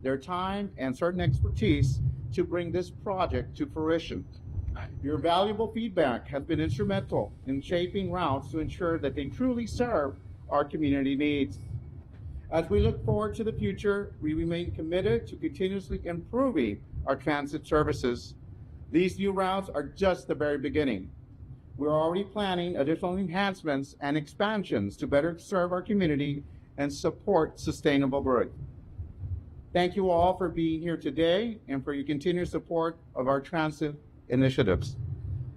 their time, and certain expertise to bring this project to fruition. Your valuable feedback has been instrumental in shaping routes to ensure that they truly serve our community needs. As we look forward to the future, we remain committed to continuously improving our transit services. These new routes are just the very beginning. We're already planning additional enhancements and expansions to better serve our community and support sustainable growth. Thank you all for being here today and for your continued support of our transit initiatives.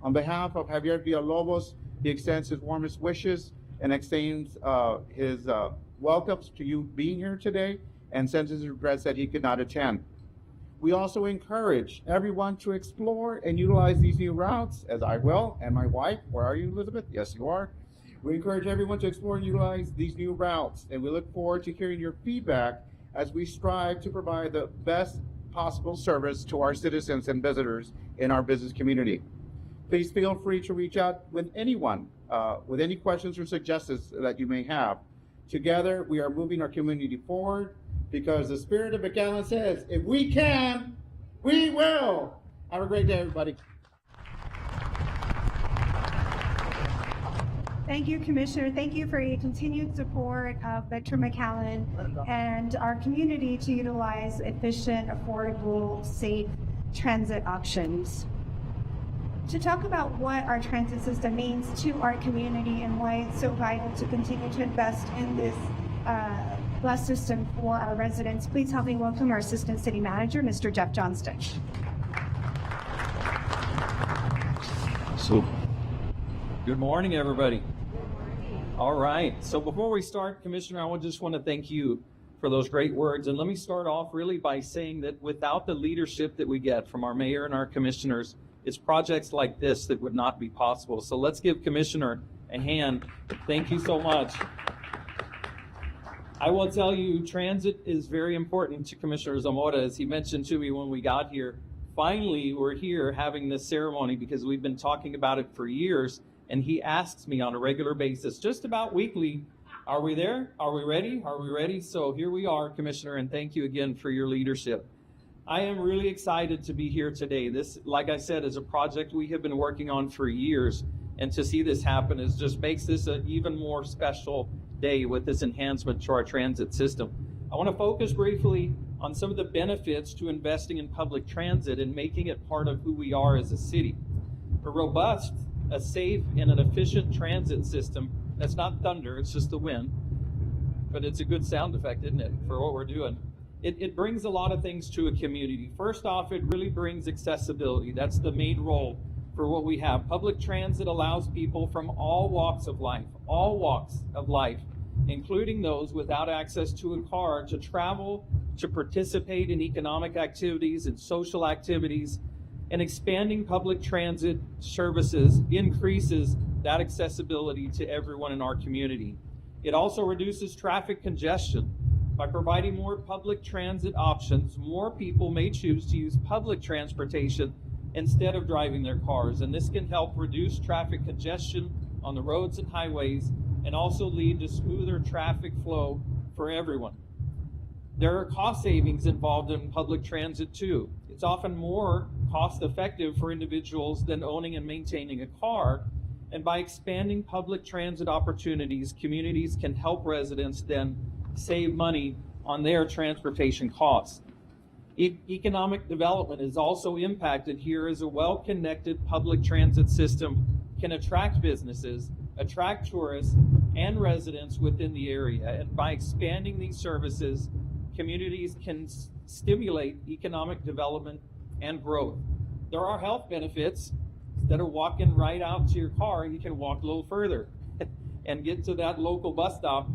On behalf of Javier Villalobos, he extends his warmest wishes and extends his welcomes to you being here today and sends his regrets that he could not attend. We also encourage everyone to explore and utilize these new routes, as I will, and my wife. Where are you, Elizabeth? Yes, you are. We encourage everyone to explore and utilize these new routes, and we look forward to hearing your feedback as we strive to provide the best possible service to our citizens and visitors in our business community. Please feel free to reach out with anyone with any questions or suggestions that you may have. Together, we are moving our community forward because the spirit of McAllen says, if we can, we will. Have a great day, everybody. Thank you, Commissioner. Thank you for your continued support of Metro McAllen and our community to utilize efficient, affordable, safe transit options. To talk about what our transit system means to our community and why it's so vital to continue to invest in this bus system for our residents, please help me welcome our Assistant City Manager, Mr. Jeff Johnston. So, good morning, everybody. All right. So before we start, Commissioner, I just want to thank you for those great words. And let me start off really by saying that without the leadership that we get from our mayor and our commissioners, it's projects like this that would not be possible. So let's give Commissioner a hand. Thank you so much. I will tell you, transit is very important to Commissioner Zamora. As he mentioned to me when we got here, finally we're here having this ceremony because we've been talking about it for years. And he asks me on a regular basis, just about weekly, are we there? Are we ready? Are we ready? So here we are, Commissioner, and thank you again for your leadership. I am really excited to be here today. This, like I said, is a project we have been working on for years. And to see this happen just makes this an even more special day with this enhancement to our transit system. I want to focus briefly on some of the benefits to investing in public transit and making it part of who we are as a city. A robust, a safe, and an efficient transit system, that's not thunder, it's just the wind, but it's a good sound effect, isn't it, for what we're doing? It brings a lot of things to a community. First off, it really brings accessibility. That's the main role for what we have. Public transit allows people from all walks of life, including those without access to a car, to travel, to participate in economic activities and social activities. And expanding public transit services increases that accessibility to everyone in our community. It also reduces traffic congestion. By providing more public transit options, more people may choose to use public transportation instead of driving their cars. And this can help reduce traffic congestion on the roads and highways and also lead to smoother traffic flow for everyone. There are cost savings involved in public transit too. It's often more cost effective for individuals than owning and maintaining a car. And by expanding public transit opportunities, communities can help residents then save money on their transportation costs. Economic development is also impacted here as a well-connected public transit system can attract businesses, attract tourists, and residents within the area. And by expanding these services, communities can stimulate economic development and growth. There are health benefits. Instead of walking right out to your car, you can walk a little further and get to that local bus stop.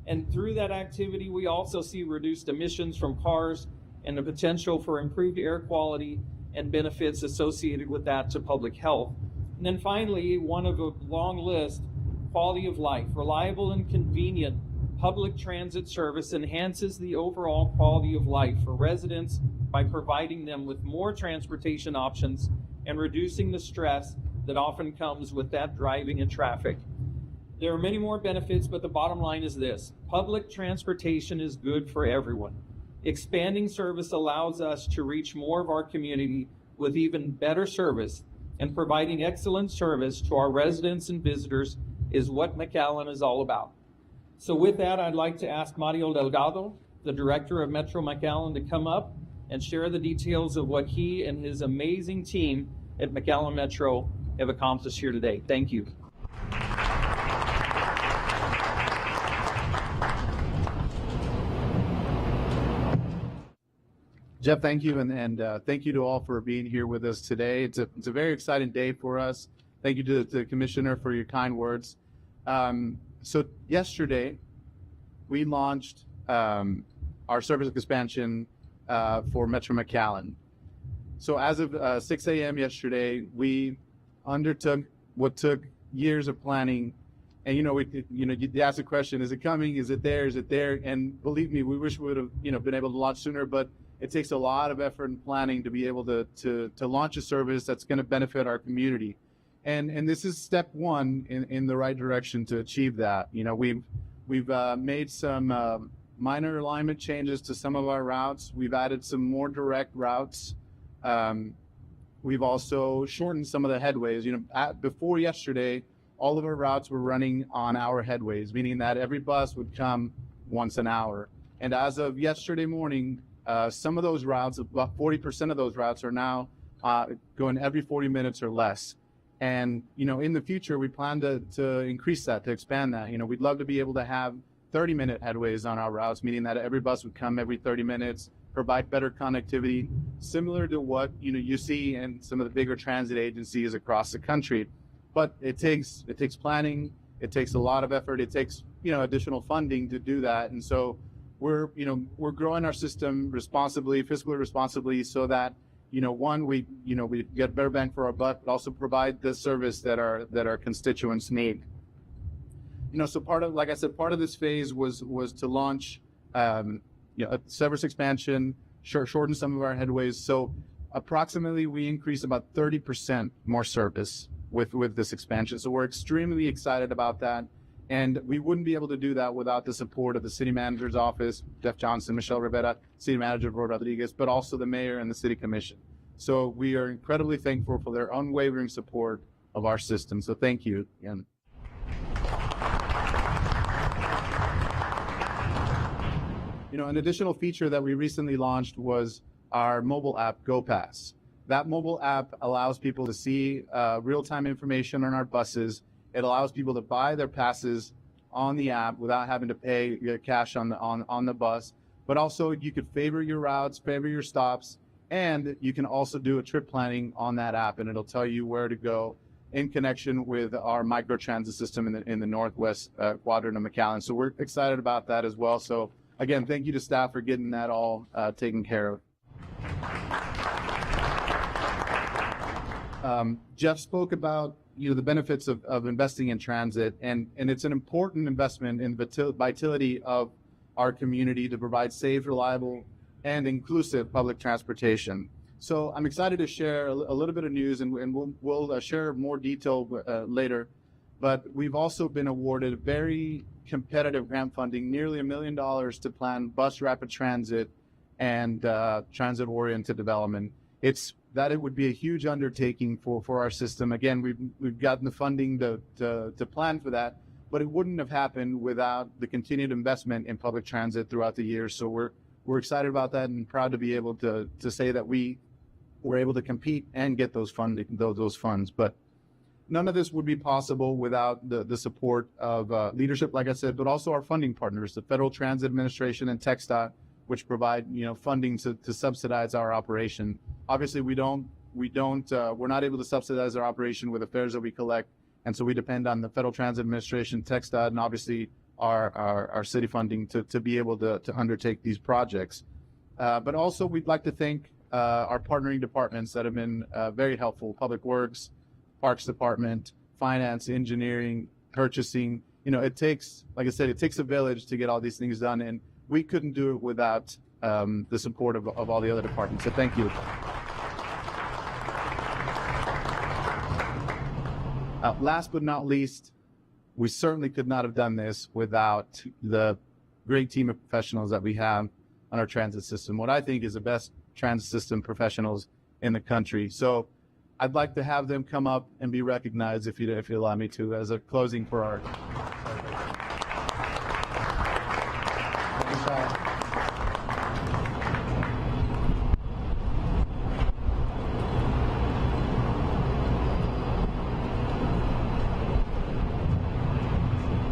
And through that activity, we also see reduced emissions from cars and the potential for improved air quality and benefits associated with that to public health. And then finally, one of a long list, quality of life. Reliable and convenient public transit service enhances the overall quality of life for residents by providing them with more transportation options and reducing the stress that often comes with that driving and traffic. There are many more benefits, but the bottom line is this: public transportation is good for everyone. Expanding service allows us to reach more of our community with even better service, and providing excellent service to our residents and visitors is what McAllen is all about. So with that, I'd like to ask Mario Delgado, the director of Metro McAllen, to come up and share the details of what he and his amazing team at McAllen Metro have accomplished here today. Thank you. Jeff, thank you, and thank you to all for being here with us today. It's a very exciting day for us. Thank you to the Commissioner for your kind words. So yesterday, we launched our service expansion for Metro McAllen. So as of 6 a.m. yesterday, we undertook what took years of planning. And you ask the question: is it coming? Is it there? Is it there? And believe me, we wish we would have been able to launch sooner, but it takes a lot of effort and planning to be able to launch a service that's going to benefit our community. And this is step one in the right direction to achieve that. We've made some minor alignment changes to some of our routes. We've added some more direct routes. We've also shortened some of the headways. Before yesterday, all of our routes were running on hour headways, meaning that every bus would come once an hour. And as of yesterday morning, some of those routes, about 40% of those routes, are now going every 40 minutes or less. And in the future, we plan to increase that, to expand that. We'd love to be able to have 30-minute headways on our routes, meaning that every bus would come every 30 minutes, provide better connectivity, similar to what you see in some of the bigger transit agencies across the country. But it takes planning, it takes a lot of effort, it takes additional funding to do that. And so we're growing our system responsibly, fiscally responsibly, so that one, we get better bang for our buck, but also provide the service that our constituents need. So part of this phase was to launch a service expansion, shorten some of our headways. So approximately we increased about 30% more service with this expansion. So we're extremely excited about that. And we wouldn't be able to do that without the support of the City Manager's Office, Jeff Johnson, Michelle Rivera, City Manager Roy Rodriguez, but also the Mayor and the City Commission. So we are incredibly thankful for their unwavering support of our system. So thank you again. An additional feature that we recently launched was our mobile app, GoPass. That mobile app allows people to see real-time information on our buses. It allows people to buy their passes on the app without having to pay cash on the bus. But also you could favor your routes, favor your stops, and you can also do a trip planning on that app, and it'll tell you where to go in connection with our microtransit system in the northwest quadrant of McAllen. So we're excited about that as well. So again, thank you to staff for getting that all taken care of. Jeff spoke about the benefits of investing in transit, and it's an important investment in the vitality of our community to provide safe, reliable, and inclusive public transportation. So I'm excited to share a little bit of news, and we'll share more detail later. But we've also been awarded very competitive grant funding, nearly $1 million to plan bus rapid transit and transit-oriented development. It would be a huge undertaking for our system. Again, we've gotten the funding to plan for that, but it wouldn't have happened without the continued investment in public transit throughout the years. So we're excited about that and proud to be able to say that we were able to compete and get those funds. But none of this would be possible without the support of leadership, like I said, but also our funding partners, the Federal Transit Administration and TxDOT, which provide funding to subsidize our operation. Obviously, we're not able to subsidize our operation with the fares that we collect, and so we depend on the Federal Transit Administration, TxDOT, and obviously our city funding to be able to undertake these projects. But also, we'd like to thank our partnering departments that have been very helpful: Public Works, Parks Department, Finance, Engineering, Purchasing. It takes, like I said, it takes a village to get all these things done, and we couldn't do it without the support of all the other departments. So thank you. Last but not least, we certainly could not have done this without the great team of professionals that we have on our transit system, what I think is the best transit system professionals in the country. So I'd like to have them come up and be recognized, if you allow me to, as a closing for our.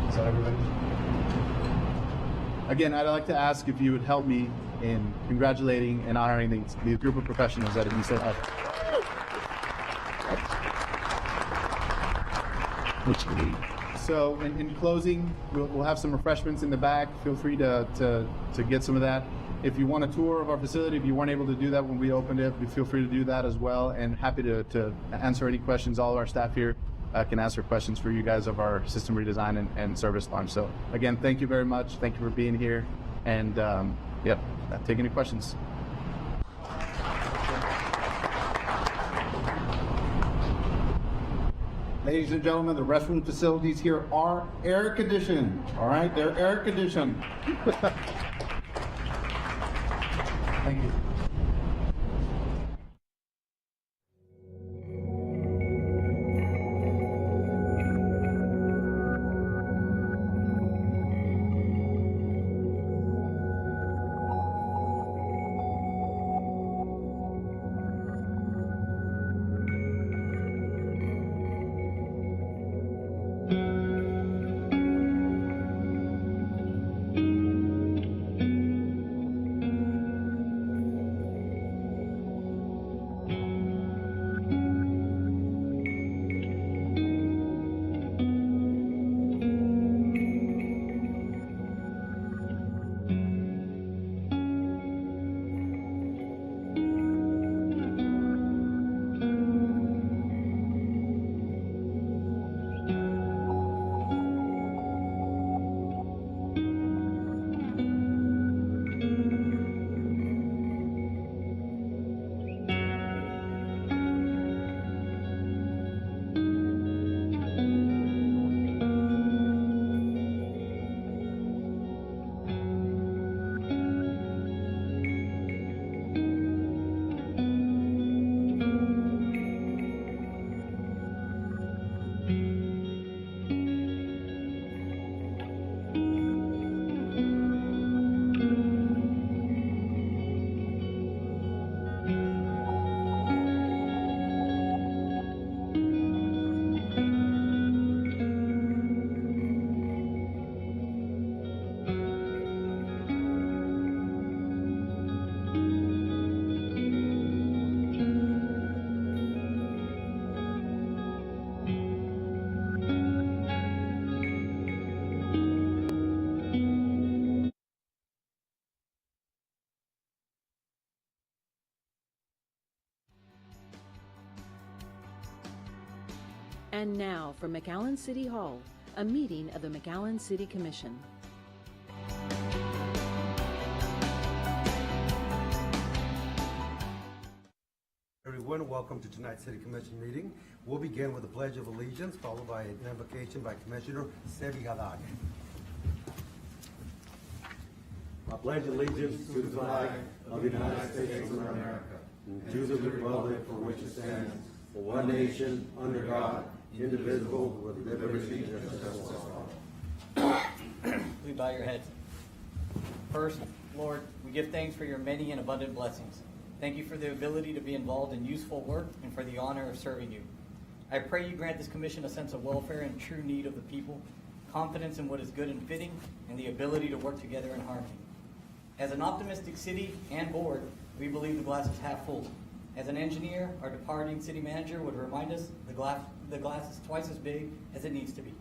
Is that everybody? Again, I'd like to ask if you would help me in congratulating and honoring these group of professionals that have been set up. So in closing, we'll have some refreshments in the back. Feel free to get some of that. If you want a tour of our facility, if you weren't able to do that when we opened it, feel free to do that as well. And happy to answer any questions. All of our staff here can answer questions for you guys of our system redesign and service launch. So again, thank you very much. Thank you for being here. And take any questions. Ladies and gentlemen, the restroom facilities here are air conditioned. All right, they're air conditioned. Thank you. And now from McAllen City Hall, a meeting of the McAllen City Commission. Everyone, welcome to tonight's City Commission meeting. We'll begin with a Pledge of Allegiance, followed by an invocation by Commissioner Sebi Haddad. I pledge allegiance to the flag of the United States of America and to the republic for which it stands, one nation, under God, indivisible, with liberty and justice for all. We bow your heads. First, Lord, we give thanks for your many and abundant blessings. Thank you for the ability to be involved in useful work and for the honor of serving you. I pray you grant this commission a sense of welfare and true need of the people, confidence in what is good and fitting, and the ability to work together in harmony. As an optimistic city and board, we believe the glass is half full. As an engineer, our departing city manager would remind us the glass is twice as big as it needs to be.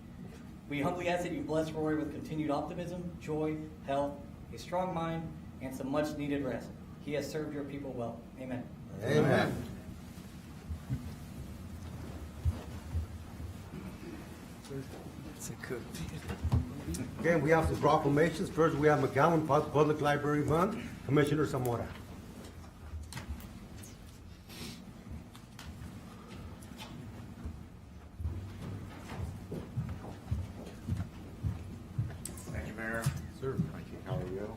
We humbly ask that you bless Roy with continued optimism, joy, health, a strong mind, and some much needed rest. He has served your people well. Amen. Amen. Again, we have some proclamations. First, we have McAllen Public Library Month, Commissioner Zamora. Thank you, Mayor. Sir. Thank you. How are you?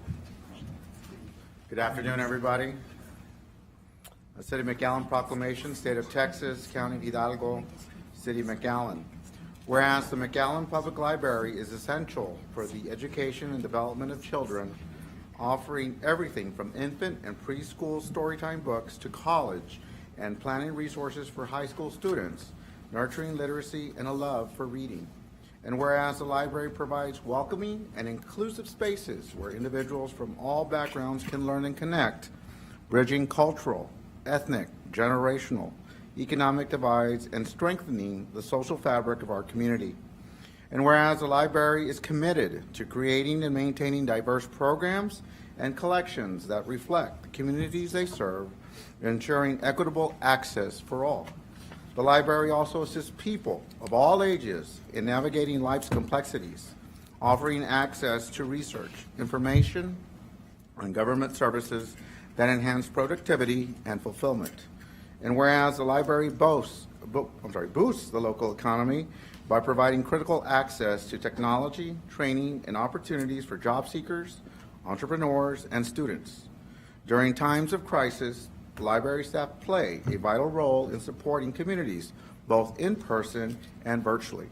Good afternoon, everybody. The City of McAllen Proclamation, State of Texas, County of Hidalgo, City of McAllen. Whereas the McAllen Public Library is essential for the education and development of children, offering everything from infant and preschool storytime books to college and planning resources for high school students, nurturing literacy and a love for reading. And whereas the library provides welcoming and inclusive spaces where individuals from all backgrounds can learn and connect, bridging cultural, ethnic, generational, economic divides, and strengthening the social fabric of our community. And whereas the library is committed to creating and maintaining diverse programs and collections that reflect the communities they serve, ensuring equitable access for all. The library also assists people of all ages in navigating life's complexities, offering access to research, information, and government services that enhance productivity and fulfillment. And whereas the library boosts the local economy by providing critical access to technology, training, and opportunities for job seekers, entrepreneurs, and students. During times of crisis, library staff play a vital role in supporting communities, both in person and virtually.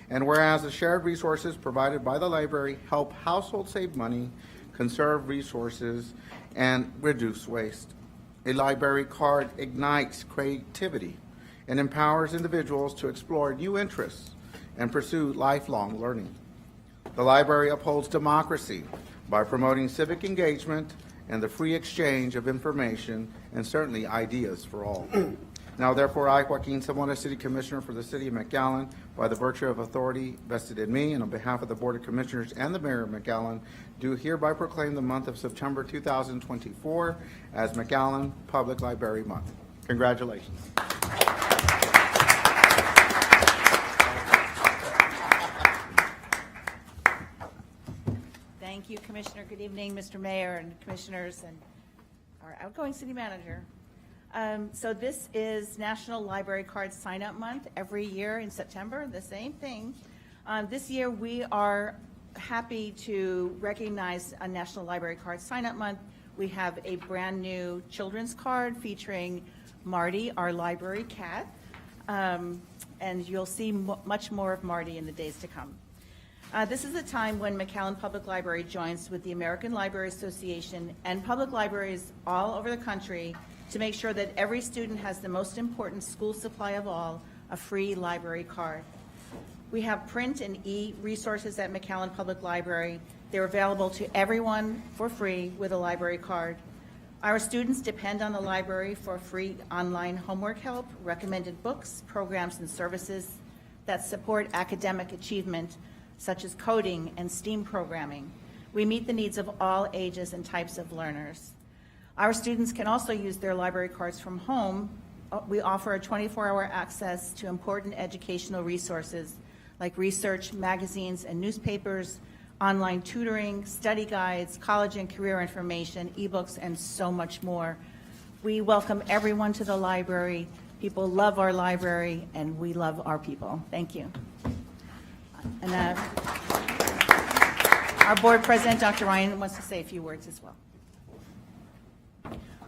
And whereas the shared resources provided by the library help households save money, conserve resources, and reduce waste. A library card ignites creativity and empowers individuals to explore new interests and pursue lifelong learning. The library upholds democracy by promoting civic engagement and the free exchange of information and certainly ideas for all. Now therefore I, Joaquin Zamora, City Commissioner for the City of McAllen, by the virtue of authority vested in me and on behalf of the Board of Commissioners and the Mayor of McAllen, do hereby proclaim the month of September 2024 as McAllen Public Library Month. Congratulations. Thank you, Commissioner. Good evening, Mr. Mayor and Commissioners and our outgoing City Manager. So this is National Library Card Sign-Up Month every year in September, the same thing. This year we are happy to recognize a National Library Card Sign-Up Month. We have a brand new children's card featuring Marty, our library cat, and you'll see much more of Marty in the days to come. This is a time when McAllen Public Library joins with the American Library Association and public libraries all over the country to make sure that every student has the most important school supply of all, a free library card. We have print and e-resources at McAllen Public Library. They're available to everyone for free with a library card. Our students depend on the library for free online homework help, recommended books, programs, and services that support academic achievement, such as coding and STEAM programming. We meet the needs of all ages and types of learners. Our students can also use their library cards from home. We offer a 24-hour access to important educational resources like research, magazines, and newspapers, online tutoring, study guides, college and career information, ebooks, and so much more. We welcome everyone to the library. People love our library, and we love our people. Thank you. And our board president, Dr. Ryan, wants to say a few words as well.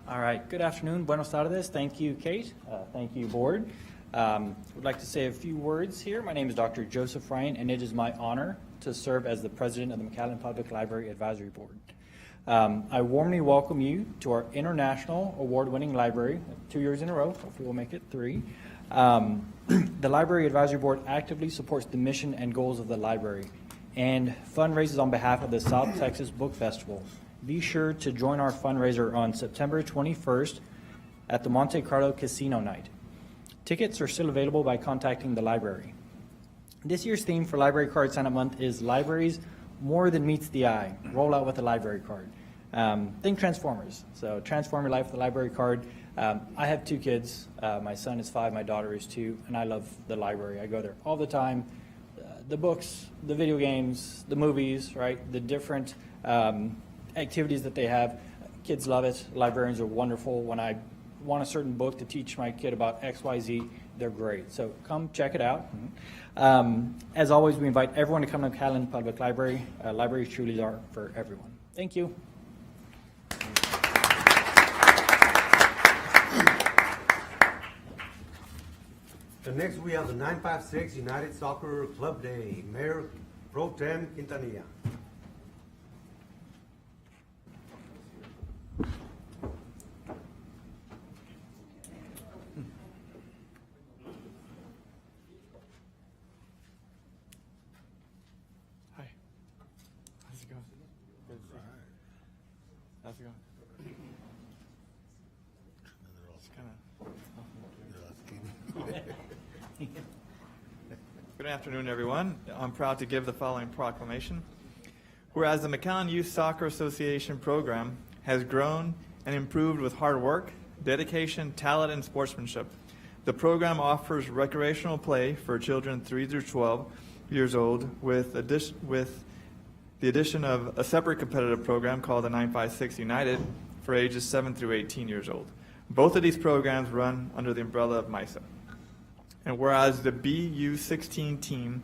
All right. Good afternoon. Buenos tardes. Thank you, Kate. Thank you, board. Would like to say a few words here. My name is Dr. Joseph Ryan, and it is my honor to serve as the president of the McAllen Public Library Advisory Board. I warmly welcome you to our international award-winning library, 2 years in a row. Hopefully we'll make it 3. The Library Advisory Board actively supports the mission and goals of the library and fundraises on behalf of the South Texas Book Festival. Be sure to join our fundraiser on September 21st at the Monte Carlo Casino Night. Tickets are still available by contacting the library. This year's theme for Library Card Sign-Up Month is Libraries More Than Meets the Eye. Roll out with a library card. Think Transformers. So transform your life with a library card. I have 2 kids. My son is 5, my daughter is 2, and I love the library. I go there all the time. The books, the video games, the movies, right? The different activities that they have. Kids love it. Librarians are wonderful. When I want a certain book to teach my kid about XYZ, they're great. So come check it out. As always, we invite everyone to come to McAllen Public Library. Libraries truly are for everyone. Thank you. next we have the 956 United Soccer Club Day. Mayor Pro Tem Quintanilla. Hi. How's it going? Good to see you. How's it going? It's kinda... Good afternoon, everyone. I'm proud to give the following proclamation. Whereas the McAllen Youth Soccer Association program has grown and improved with hard work, dedication, talent, and sportsmanship, the program offers recreational play for children 3 through 12 years old with the addition of a separate competitive program called the 956 United for ages 7 through 18 years old. Both of these programs run under the umbrella of MISA. And whereas the BU16 team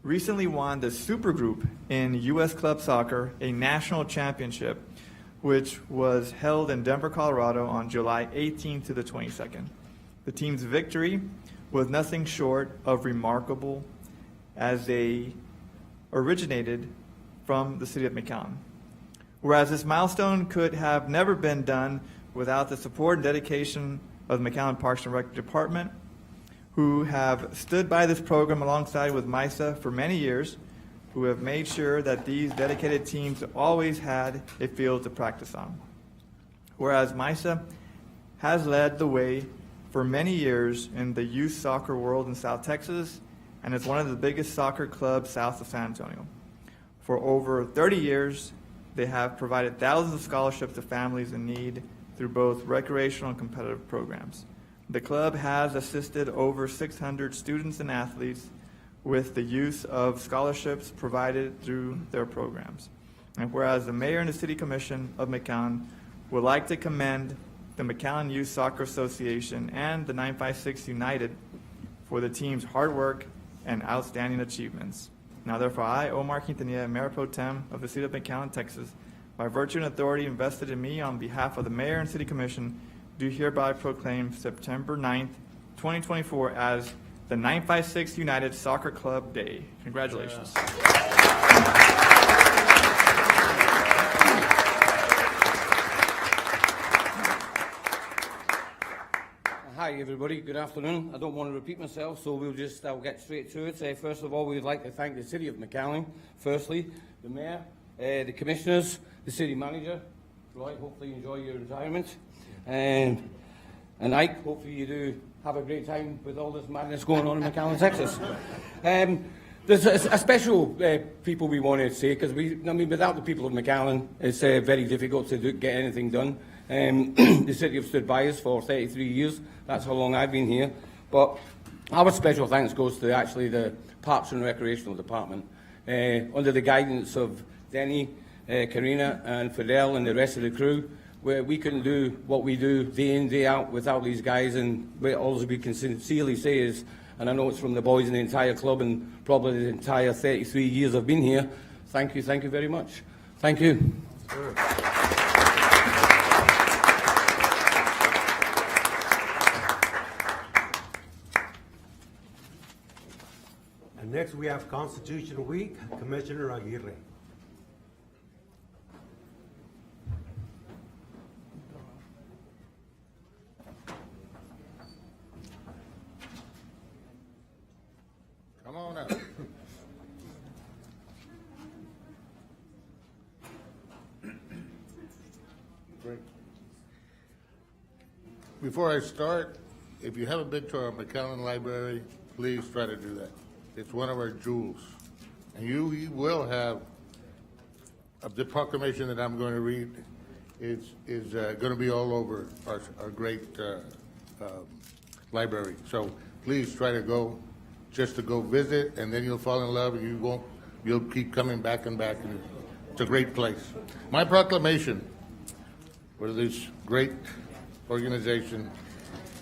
recently won the Supergroup in U.S. Club Soccer, a national championship, which was held in Denver, Colorado on July 18th to the 22nd. The team's victory was nothing short of remarkable as they originated from the city of McAllen. Whereas this milestone could have never been done without the support and dedication of the McAllen Parks and Rec Department, who have stood by this program alongside with MISA for many years, who have made sure that these dedicated teams always had a field to practice on. Whereas MISA has led the way for many years in the youth soccer world in South Texas, and is one of the biggest soccer clubs south of San Antonio. For over 30 years, they have provided thousands of scholarships to families in need through both recreational and competitive programs. The club has assisted over 600 students and athletes with the use of scholarships provided through their programs. And whereas the mayor and the city commission of McAllen would like to commend the McAllen Youth Soccer Association and the 956 United for the team's hard work and outstanding achievements. Now therefore I, Omar Quintanilla, Mayor Pro Tem of the city of McAllen, Texas, by virtue and authority invested in me on behalf of the mayor and city commission, do hereby proclaim September 9th, 2024 as the 956 United Soccer Club Day. Congratulations. Hi everybody, good afternoon. I don't want to repeat myself, so I'll get straight to it. First of all, we'd like to thank the City of McAllen, firstly, the Mayor, the Commissioners, the City Manager. Roy, hopefully you enjoy your retirement. And Ike, hopefully you do have a great time with all this madness going on in McAllen, Texas. There's a special people we want to say, because without the people of McAllen, it's very difficult to get anything done. The city have stood by us for 33 years. That's how long I've been here. But our special thanks goes to actually the Parks and Recreational Department. Under the guidance of Denny, Karina and Fidel and the rest of the crew, where we couldn't do what we do day in, day out without these guys. And all we can sincerely say is, and I know it's from the boys in the entire club and probably the entire 33 years I've been here, thank you very much. Thank you. Sure. And next we have Constitution Week, Commissioner Aguirre. Come on up. Great. Before I start, if you haven't been to our McAllen Library, please try to do that. It's one of our jewels. And you will have the proclamation that I'm going to read is going to be all over our great library. So please try to go, just to go visit, and then you'll fall in love, and you'll keep coming back and back, and it's a great place. My proclamation for this great organization,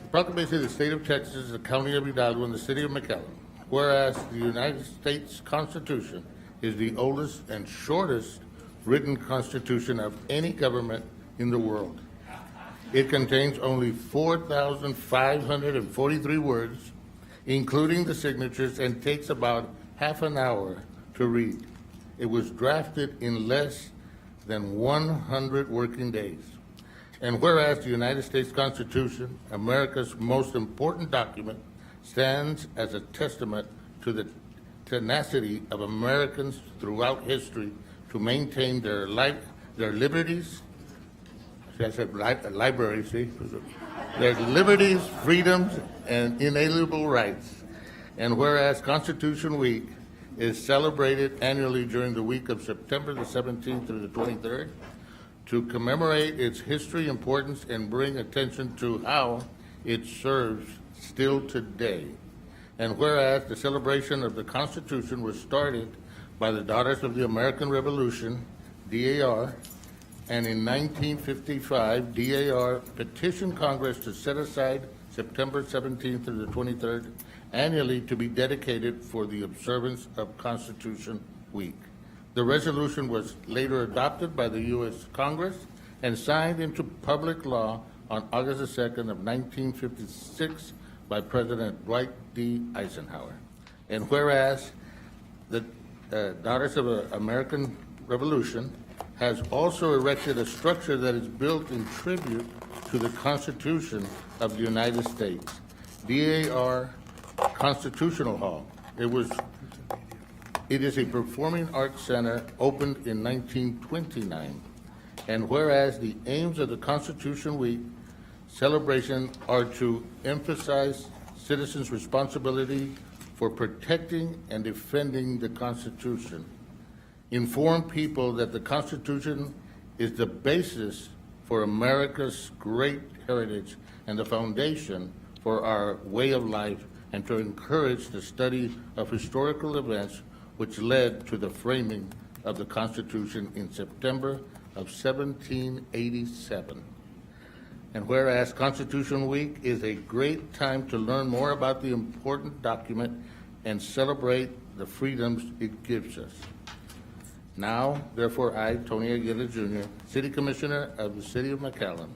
the proclamation of the state of Texas, the county of Hidalgo, and the city of McAllen. Whereas the United States Constitution is the oldest and shortest written constitution of any government in the world. It contains only 4,543 words. including the signatures, and takes about half an hour to read. It was drafted in less than 100 working days. And whereas the United States Constitution, America's most important document, stands as a testament to the tenacity of Americans throughout history to maintain their liberties, I said libraries, see? Their liberties, freedoms, and inalienable rights. And whereas Constitution Week is celebrated annually during the week of September the 17th through the 23rd to commemorate its history, importance, and bring attention to how it serves still today. And whereas the celebration of the Constitution was started by the Daughters of the American Revolution, DAR, and in 1955, DAR petitioned Congress to set aside September 17th through the 23rd annually to be dedicated for the observance of Constitution Week. The resolution was later adopted by the U.S. Congress and signed into public law on August the 2nd of 1956 by President Dwight D. Eisenhower. And whereas the Daughters of the American Revolution has also erected a structure that is built in tribute to the Constitution of the United States, DAR Constitutional Hall. It is a performing arts center opened in 1929. And whereas the aims of the Constitution Week celebration are to emphasize citizens' responsibility for protecting and defending the Constitution, inform people that the Constitution is the basis for America's great heritage and the foundation for our way of life, and to encourage the study of historical events which led to the framing of the Constitution in September of 1787. And whereas Constitution Week is a great time to learn more about the important document and celebrate the freedoms it gives us. Now, therefore, I, Tony Aguirre Jr., City Commissioner of the City of McAllen,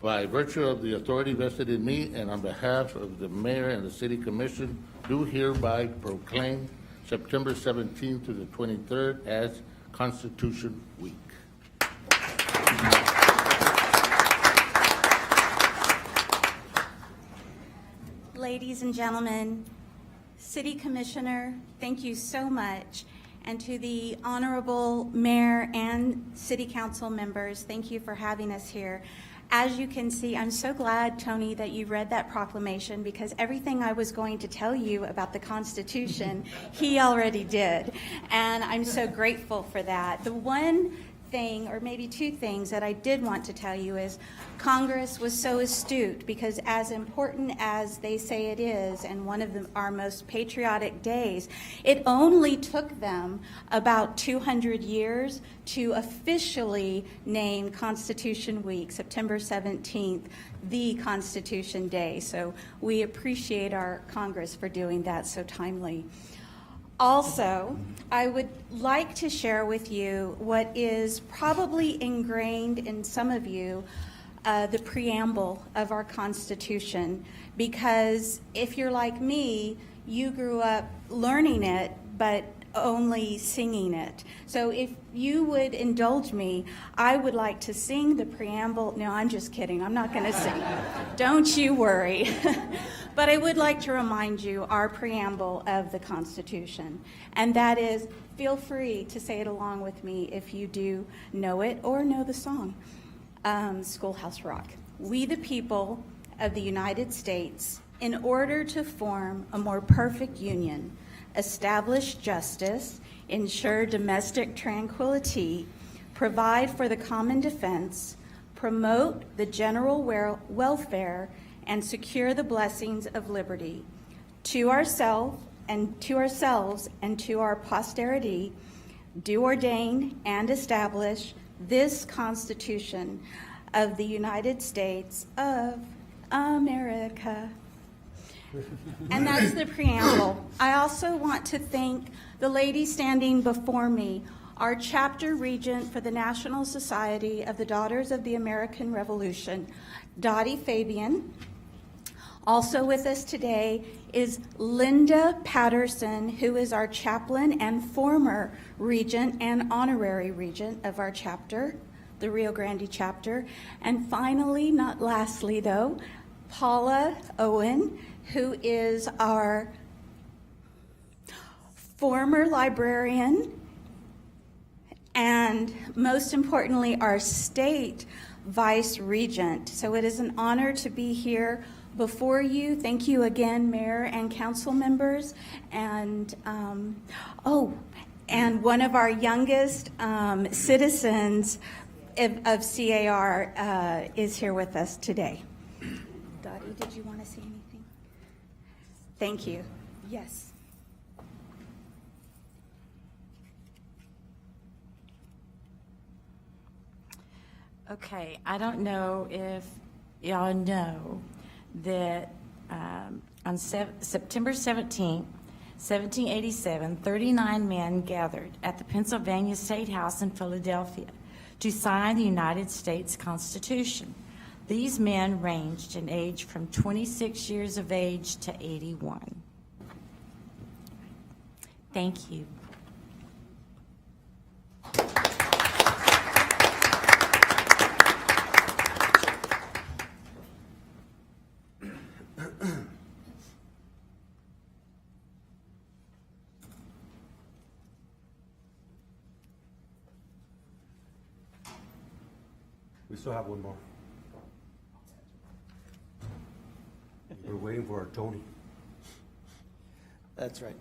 by virtue of the authority vested in me and on behalf of the Mayor and the City Commission, do hereby proclaim September 17th to the 23rd as Constitution Week. Ladies and gentlemen, City Commissioner, thank you so much. And to the Honorable Mayor and City Council members, thank you for having us here. As you can see, I'm so glad, Tony, that you read that proclamation, because everything I was going to tell you about the Constitution, he already did. And I'm so grateful for that. The one thing, or maybe two things, that I did want to tell you is Congress was so astute, because as important as they say it is, and one of our most patriotic days, it only took them about 200 years to officially name Constitution Week, September 17th, the Constitution Day. So we appreciate our Congress for doing that so timely. Also, I would like to share with you what is probably ingrained in some of you, the preamble of our Constitution, because if you're like me, you grew up learning it, but only singing it. So if you would indulge me, I would like to sing the preamble. No, I'm just kidding. I'm not going to sing. Don't you worry. But I would like to remind you our preamble of the Constitution, and that is, feel free to say it along with me if you do know it or know the song, Schoolhouse Rock. We the people of the United States, in order to form a more perfect union, establish justice, ensure domestic tranquility, provide for the common defense, promote the general welfare, and secure the blessings of liberty. To ourselves and to our posterity, do ordain and establish this Constitution of the United States of America. And that's the preamble. I also want to thank the lady standing before me, our chapter regent for the National Society of the Daughters of the American Revolution, Dottie Fabian. Also with us today is Linda Patterson, who is our chaplain and former regent and honorary regent of our chapter, the Rio Grande chapter. And finally, not lastly though, Paula Owen, who is our former librarian and most importantly, our state vice regent. So it is an honor to be here before you. Thank you again, Mayor and council members. And and one of our youngest citizens of CAR is here with us today. Dottie, did you want to say anything? Thank you. Yes. Okay, I don't know if y'all know that on September 17, 1787, 39 men gathered at the Pennsylvania State House in Philadelphia to sign the United States Constitution. These men ranged in age from 26 years of age to 81. Thank you. We still have one more. We're waiting for our Tony. That's right.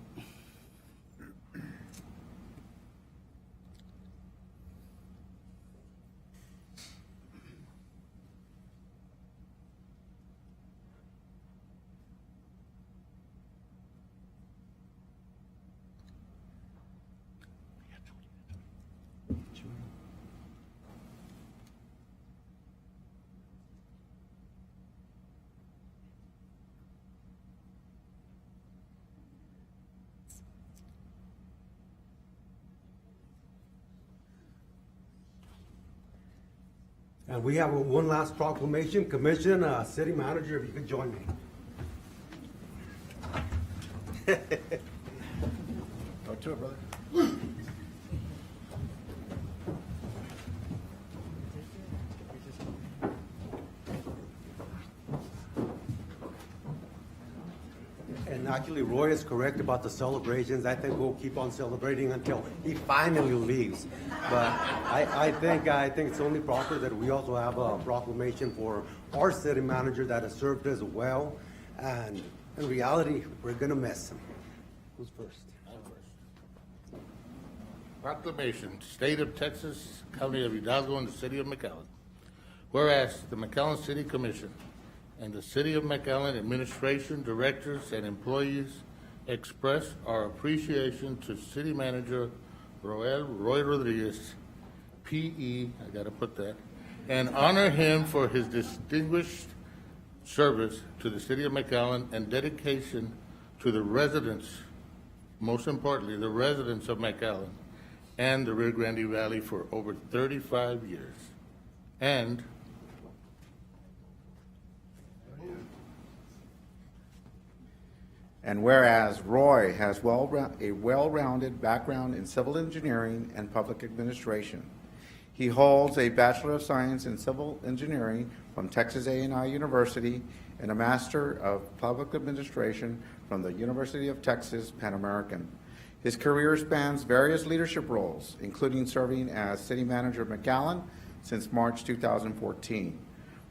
And we have one last proclamation. Commission, City Manager, if you could join me. Go to it, brother. And actually, Roy is correct about the celebrations. I think we'll keep on celebrating until he finally leaves. But I think it's only proper that we also have a proclamation for our city manager that has served us well. And in reality, we're gonna miss him. Who's first? Proclamation, State of Texas, County of Hidalgo, and the City of McAllen. Whereas the McAllen City Commission and the City of McAllen administration, directors, and employees express our appreciation to City Manager Roy Rodriguez, P.E., I gotta put that, and honor him for his distinguished service to the City of McAllen and dedication to the residents, most importantly, the residents of McAllen and the Rio Grande Valley for over 35 years. And whereas Roy has a well-rounded background in civil engineering and public administration, he holds a Bachelor of Science in Civil Engineering from Texas A&I University and a Master of Public Administration from the University of Texas Pan American. His career spans various leadership roles, including serving as City Manager of McAllen since March 2014.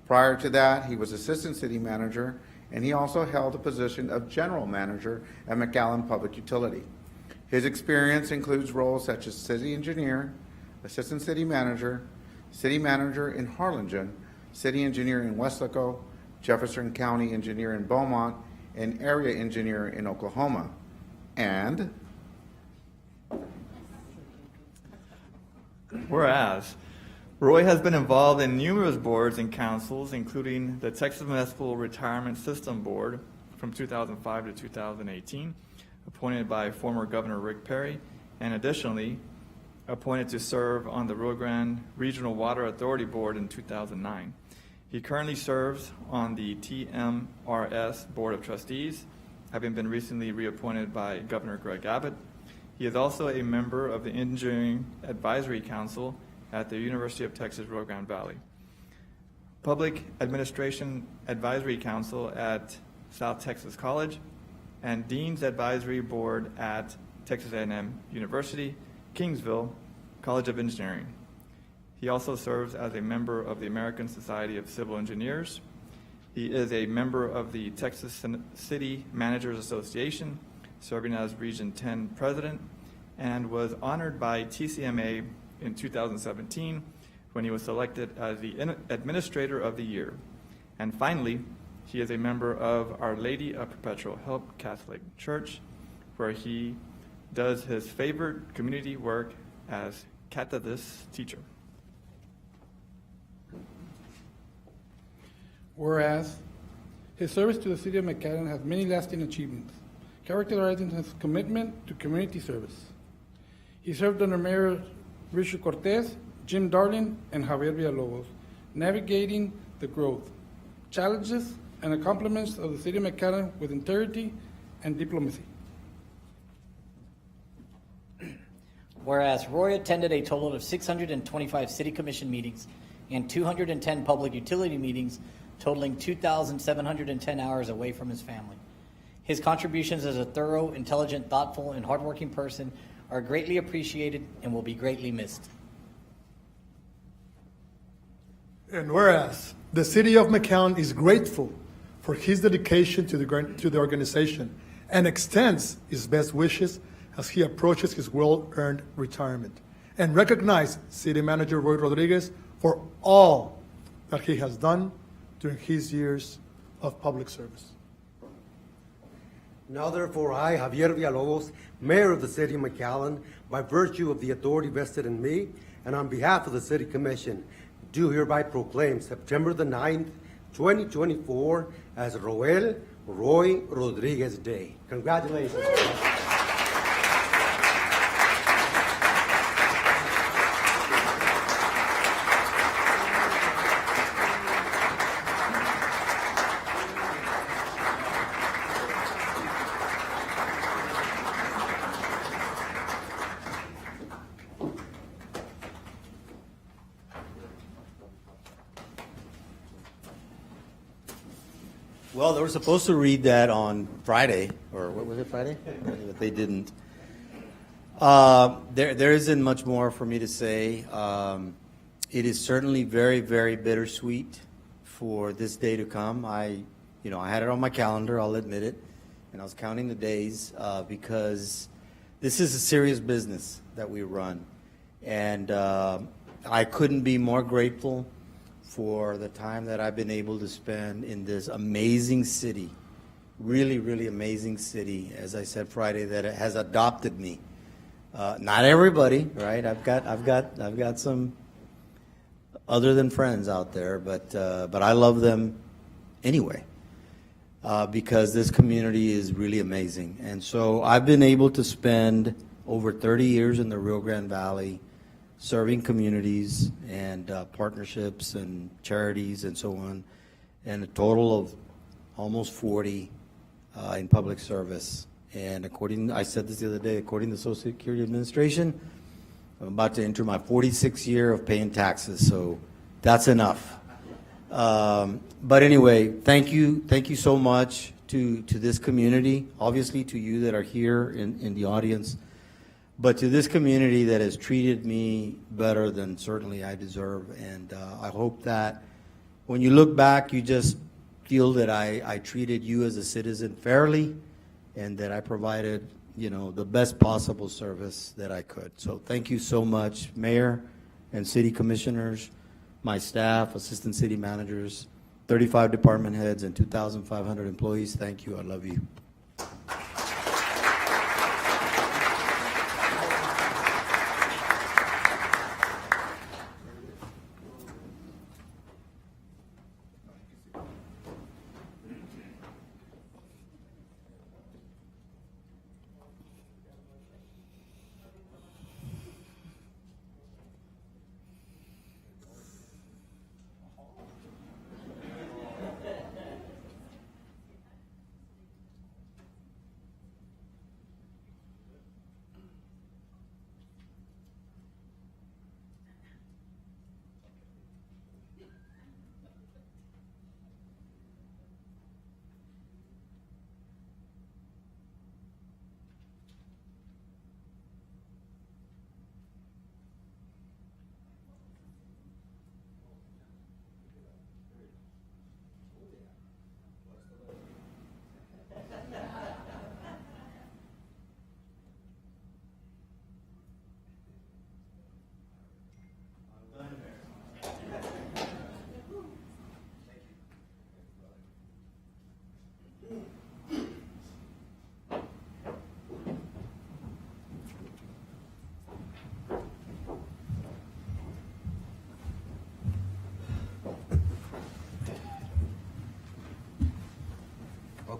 Prior to that, he was Assistant City Manager, and he also held the position of General Manager at McAllen Public Utility. His experience includes roles such as City Engineer, Assistant City Manager in Harlingen, City Engineer in Weslaco, Jefferson County Engineer in Beaumont, and Area Engineer in Oklahoma. And whereas Roy has been involved in numerous boards and councils, including the Texas Municipal Retirement System Board from 2005 to 2018, appointed by former Governor Rick Perry, and additionally appointed to serve on the Rio Grande Regional Water Authority Board in 2009. He currently serves on the TMRS Board of Trustees, having been recently reappointed by Governor Greg Abbott. He is also a member of the Engineering Advisory Council at the University of Texas Rio Grande Valley, Public Administration Advisory Council at South Texas College, and Dean's Advisory Board at Texas A&M University, Kingsville College of Engineering. He also serves as a member of the American Society of Civil Engineers. He is a member of the Texas City Managers Association, serving as Region 10 President, and was honored by TCMA in 2017 when he was selected as the Administrator of the Year. And finally, he is a member of Our Lady of Perpetual Help Catholic Church, where he does his favorite community work as catechist teacher. Whereas, his service to the city of McAllen has many lasting achievements, characterizing his commitment to community service. He served under Mayor Richard Cortez, Jim Darling, and Javier Villalobos, navigating the growth, challenges, and accomplishments of the city of McAllen with integrity and diplomacy. Whereas Roy attended a total of 625 city commission meetings and 210 public utility meetings, totaling 2,710 hours away from his family. His contributions as a thorough, intelligent, thoughtful, and hardworking person are greatly appreciated and will be greatly missed. And whereas the city of McAllen is grateful for his dedication to the organization and extends his best wishes as he approaches his well-earned retirement, and recognize City Manager Roy Rodriguez for all that he has done during his years of public service. Now therefore I, Javier Villalobos, Mayor of the City of McAllen, by virtue of the authority vested in me, and on behalf of the City Commission, do hereby proclaim September the 9th, 2024 as Roy Rodriguez Day. Congratulations. Well, they were supposed to read that on Friday, or what was it, Friday? But they didn't. There isn't much more for me to say. It is certainly very, very bittersweet for this day to come. I had it on my calendar, I'll admit it, and I was counting the days because this is a serious business that we run. And I couldn't be more grateful for the time that I've been able to spend in this amazing city, really, really amazing city, as I said Friday, that it has adopted me. Not everybody, right? I've got some other than friends out there, but I love them anyway, because this community is really amazing. And so I've been able to spend over 30 years in the Rio Grande Valley, serving communities and partnerships and charities and so on, and a total of almost 40 in public service. And I said this the other day, according to the Social Security Administration, I'm about to enter my 46th year of paying taxes, so that's enough. But anyway, thank you so much to this community, obviously to you that are here in the audience, but to this community that has treated me better than certainly I deserve. And I hope that when you look back, you just feel that I treated you as a citizen fairly and that I provided, the best possible service that I could. So thank you so much, Mayor and City Commissioners, my staff, Assistant City Managers, 35 department heads, and 2,500 employees. Thank you. I love you.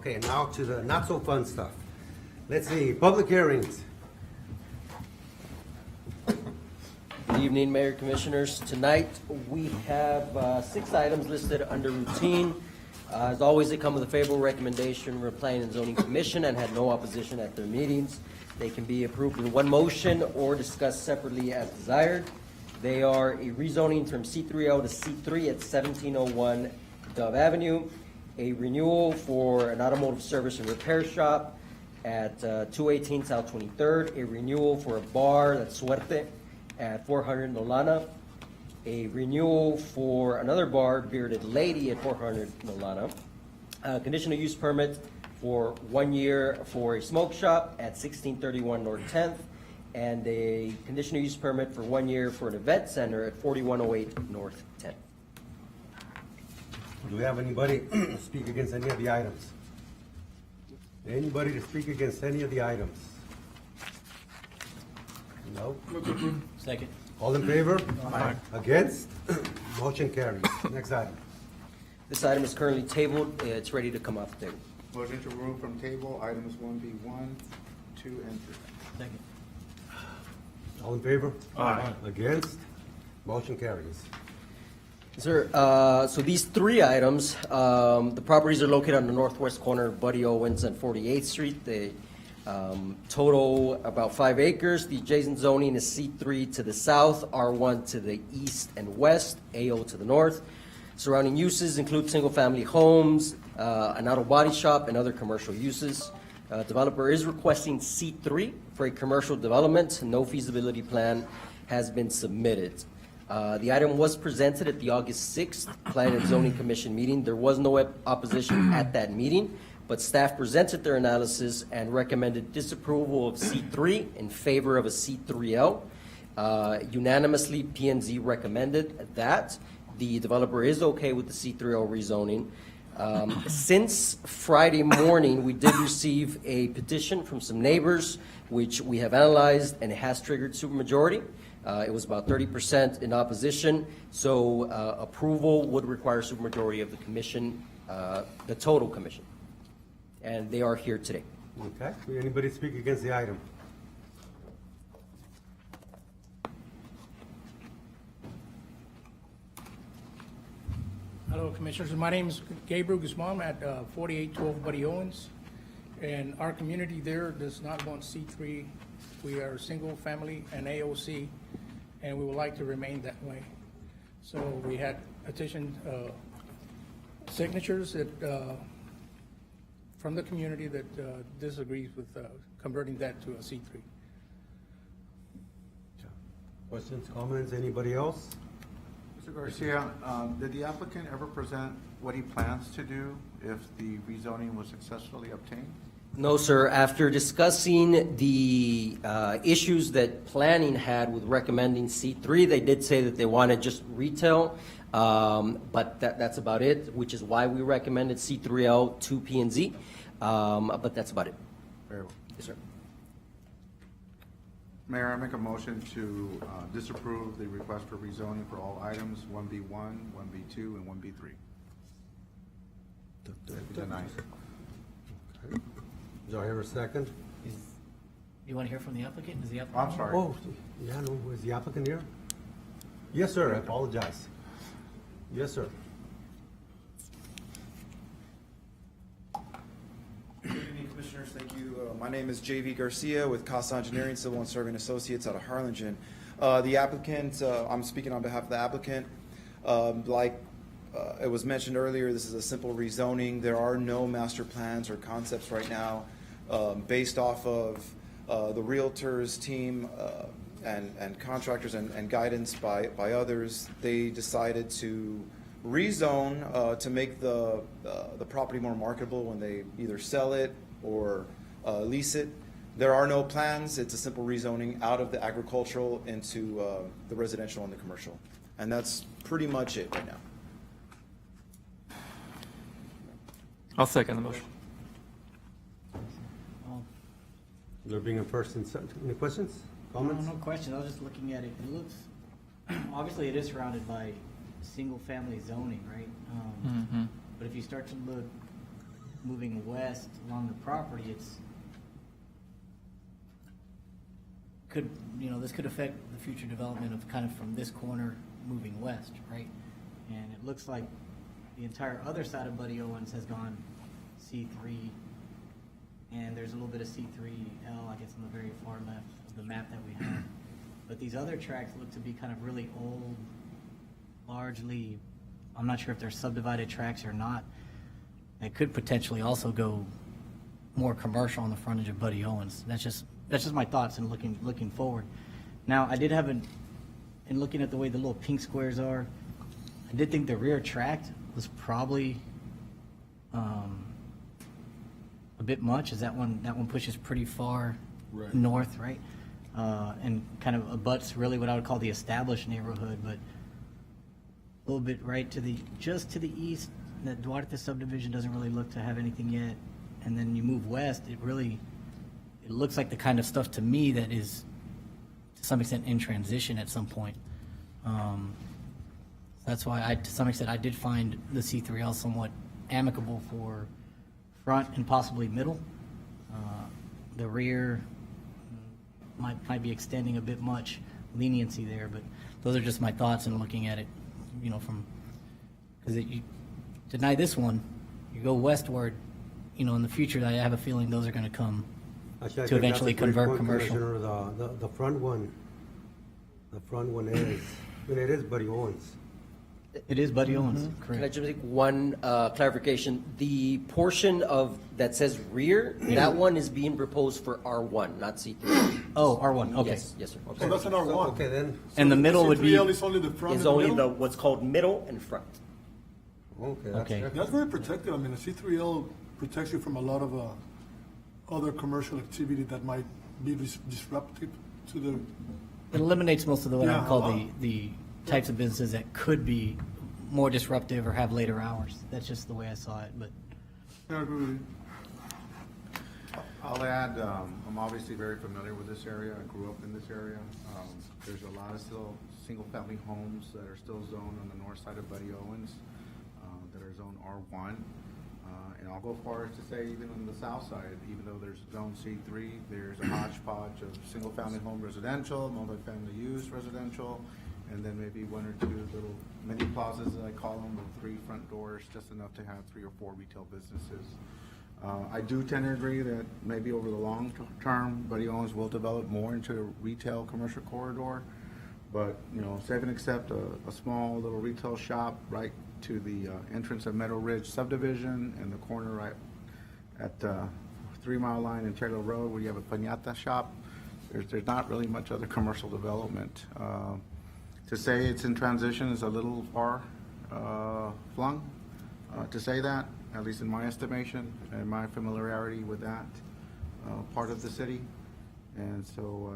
Okay, now to the not so fun stuff. Let's see, public hearings. Good evening, Mayor, Commissioners. Tonight, we have 6 items listed under routine. As always, they come with a favorable recommendation from the Planning and Zoning Commission and had no opposition at their meetings. They can be approved in one motion or discussed separately as desired. They are a rezoning from C3L to C3 at 1701 Dove Avenue, a renewal for an automotive service and repair shop at 218 South 23rd, a renewal for a bar, that's Suerte, at 400 Nolana, a renewal for another bar, Bearded Lady, at 400 Nolana, a conditional use permit for 1 year for a smoke shop at 1631 North 10th, and a conditional use permit for 1 year for an event center at 4108 North 10th. Do we have anybody to speak against any of the items? Anybody to speak against any of the items? No? Second. All in favor? Aye. Against? Motion carries. Next item. This item is currently tabled. It's ready to come off the table. Motion to remove from table items 1B1, 2, and 3. Second. All in favor? Aye. Against? Motion carries. Sir, so these 3 items, the properties are located on the northwest corner of Buddy Owens and 48th Street. They total about 5 acres. The adjacent zoning is C3 to the south, R1 to the east and west, AO to the north. Surrounding uses include single-family homes, an auto body shop, and other commercial uses. Developer is requesting C3 for a commercial development. No feasibility plan has been submitted. The item was presented at the August 6th Planning and Zoning Commission meeting. There was no opposition at that meeting, but staff presented their analysis and recommended disapproval of C3 in favor of a C3L. Unanimously, P&Z recommended that. The developer is okay with the C3L rezoning. Since Friday morning, we did receive a petition from some neighbors, which we have analyzed, and it has triggered supermajority. It was about 30% in opposition, so approval would require supermajority of the commission, the total commission. And they are here today. Okay. Will anybody speak against the item? Hello, Commissioners. My name is Gabriel Guzman at 4812 Buddy Owens. And our community there does not want C3. We are single family and AOC, and we would like to remain that way. So we had petition signatures that, from the community that disagrees with converting that to a C3. Questions, comments, anybody else? Mr. Garcia, did the applicant ever present what he plans to do if the rezoning was successfully obtained? No, sir. After discussing the issues that planning had with recommending C3, they did say that they wanted just retail, but that's about it, which is why we recommended C3L to P&Z, but that's about it. Very well. Yes, sir. Mayor, I make a motion to disapprove the request for rezoning for all items 1B1, 1B2, and 1B3. Denied. Okay. Do I hear a second? You want to hear from the applicant? Is the applicant? I'm sorry. Oh, yeah, no, is the applicant here? Yes, sir, I apologize. Yes, sir. Good evening, Commissioners. Thank you. My name is J.V. Garcia with Casa Engineering, Civil and Serving Associates out of Harlingen. The applicant, I'm speaking on behalf of the applicant. It was mentioned earlier, this is a simple rezoning. There are no master plans or concepts right now. Based off of the realtors team and contractors and guidance by others, they decided to rezone to make the property more marketable when they either sell it or lease it. There are no plans. It's a simple rezoning out of the agricultural into the residential and the commercial. And that's pretty much it right now. I'll second the motion. There being a first and second, any questions, comments? No question. I was just looking at it. It looks, obviously it is surrounded by single-family zoning, right? But if you start to look moving west along the property, this could affect the future development of kind of from this corner moving west, right? And it looks like the entire other side of Buddy Owens has gone C3, and there's a little bit of C3L, I guess, on the very far left of the map that we have. But these other tracks look to be kind of really old, largely, I'm not sure if they're subdivided tracks or not. It could potentially also go more commercial on the frontage of Buddy Owens. That's just my thoughts and looking forward. Now, I did have in looking at the way the little pink squares are, I did think the rear tract was probably a bit much, as that one pushes pretty far north, right? And kind of abuts really what I would call the established neighborhood, but a little bit right just to the east. That Duarte subdivision doesn't really look to have anything yet. And then you move west, it looks like the kind of stuff to me that is to some extent in transition at some point. That's why to some extent I did find the C3L somewhat amicable for front and possibly middle. The rear might be extending a bit much leniency there, but those are just my thoughts in looking at it, because you deny this one, you go westward, in the future, I have a feeling those are going to come to eventually convert commercial. The front one is, it is Buddy Owens. It is Buddy Owens, correct. Can I just make one clarification? The portion of that says rear, that one is being proposed for R1, not C3. Oh, R1, okay. Yes, sir. So that's an R1. Okay, then. And the middle would be, C3L is only the front Is and the only middle? what's called middle and front. Okay. That's very protective. I mean, the C3L protects you from a lot of other commercial activity that might be disruptive to the. it eliminates most of what I would Yeah, call the types of businesses that could be more disruptive or have later hours. That's just the way I saw it, but. I agree with you. I'll add, I'm obviously very familiar with this area. I grew up in this area. There's a lot of still single-family homes that are still zoned on the north side of Buddy Owens that are zoned R1. And I'll go far as to say even on the south side, even though there's zone C3, there's a hodgepodge of single-family home residential, multifamily use residential, and then maybe one or two little mini plazas, as I call them, with 3 front doors, just enough to have 3 or 4 retail businesses. I do tend to agree that maybe over the long term, Buddy Owens will develop more into a retail commercial corridor. But, save and accept a small little retail shop right to the entrance of Meadow Ridge subdivision and the corner right at 3 Mile Line and Taylor Road where you have a Pañata shop. There's not really much other commercial development. To say it's in transition is a little far flung to say that, at least in my estimation and my familiarity with that part of the city. And so,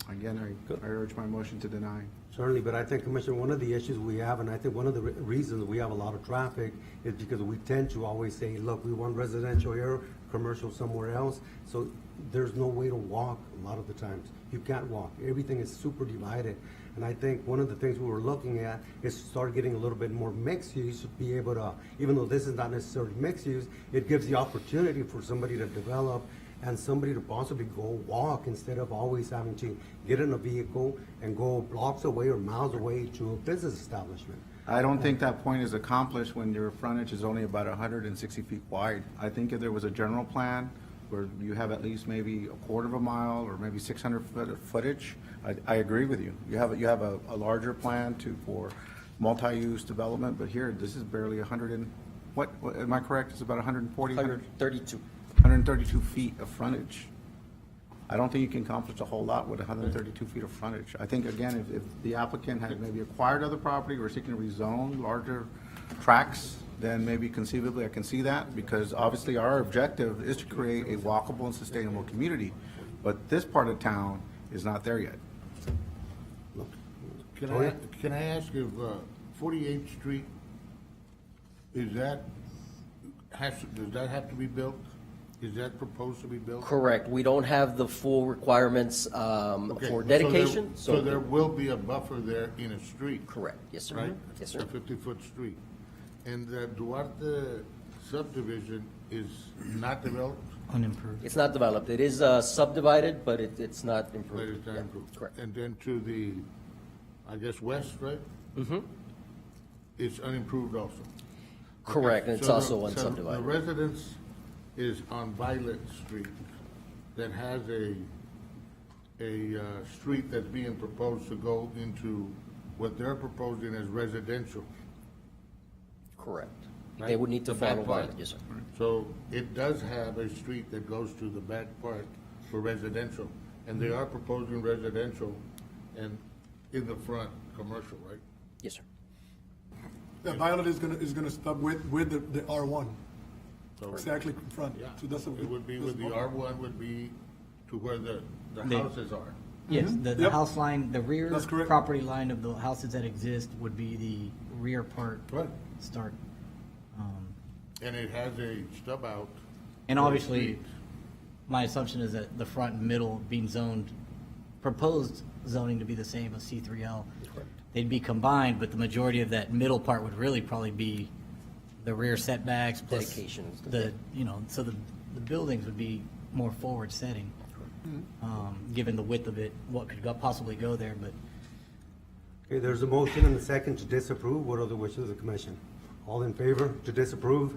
again, I urge my motion to deny. Certainly, but I think, Commissioner, one of the issues we have, and I think one of the reasons we have a lot of traffic is because we tend to always say, look, we want residential here, commercial somewhere else. So there's no way to walk a lot of the times. You can't walk. Everything is super divided. And I think one of the things we were looking at is to start getting a little bit more mixed use, to be able to, even though this is not necessarily mixed use, it gives the opportunity for somebody to develop and somebody to possibly go walk instead of always having to get in a vehicle and go blocks away or miles away to a business establishment. I don't think that point is accomplished when your frontage is only about 160 feet wide. I think if there was a general plan where you have at least maybe a quarter of a mile or maybe 600 foot of footage, I agree with you. You have a larger plan for multi-use development, but here, this is barely 100 and, what am I correct? It's about 140? 132. 132 feet of frontage. I don't think you can accomplish a whole lot with 132 feet of frontage. I think, again, if the applicant had maybe acquired other property or seeking to rezone larger tracts, then maybe conceivably I can see that, because obviously our objective is to create a walkable and sustainable community. But this part of town is not there yet. Can I ask if 48th Street, does that have to be built? Is that proposed to be built? Correct. We don't have the full requirements Okay, for dedication. So there will be a buffer there in a street? Correct. Yes, sir. Right? Yes, sir. A 50-foot street. And the Duarte subdivision is not developed? Unimproved. It's not developed. It is subdivided, but it's not But improved. it's not Yeah, improved. correct. And then to the, I guess, west, right? Mm-hmm. It's unimproved also? Correct, and it's So also the unsubdivided. residence is on Violet Street that has a street that's being proposed to go into what they're proposing as residential. Correct. Right? They would need to The back follow part. Violet, yes, sir. So it does have a street that goes to the back part for residential, and they are proposing residential and in the front, commercial, right? Yes, sir. The Violet is gonna stop with the R1, So- exactly in front. Yeah, So that's it would be with the R1 would be to where the The- houses are. Yes, Mhm. the Yep. house line, the rear That's correct. property line of the houses that exist would be the rear part. Right. Start. And it has a stub out. And for the obviously, street. my assumption is that the front and middle being zoned, proposed zoning to be the same as C3L. They'd be combined, but the majority of that middle part would really probably be the rear setbacks plus Dedications. the, so the buildings would be more forward setting. Given the width of it, what could possibly go there, but Okay, there's a motion and a second to disapprove. What are the wishes of the commission? All in favor to disapprove?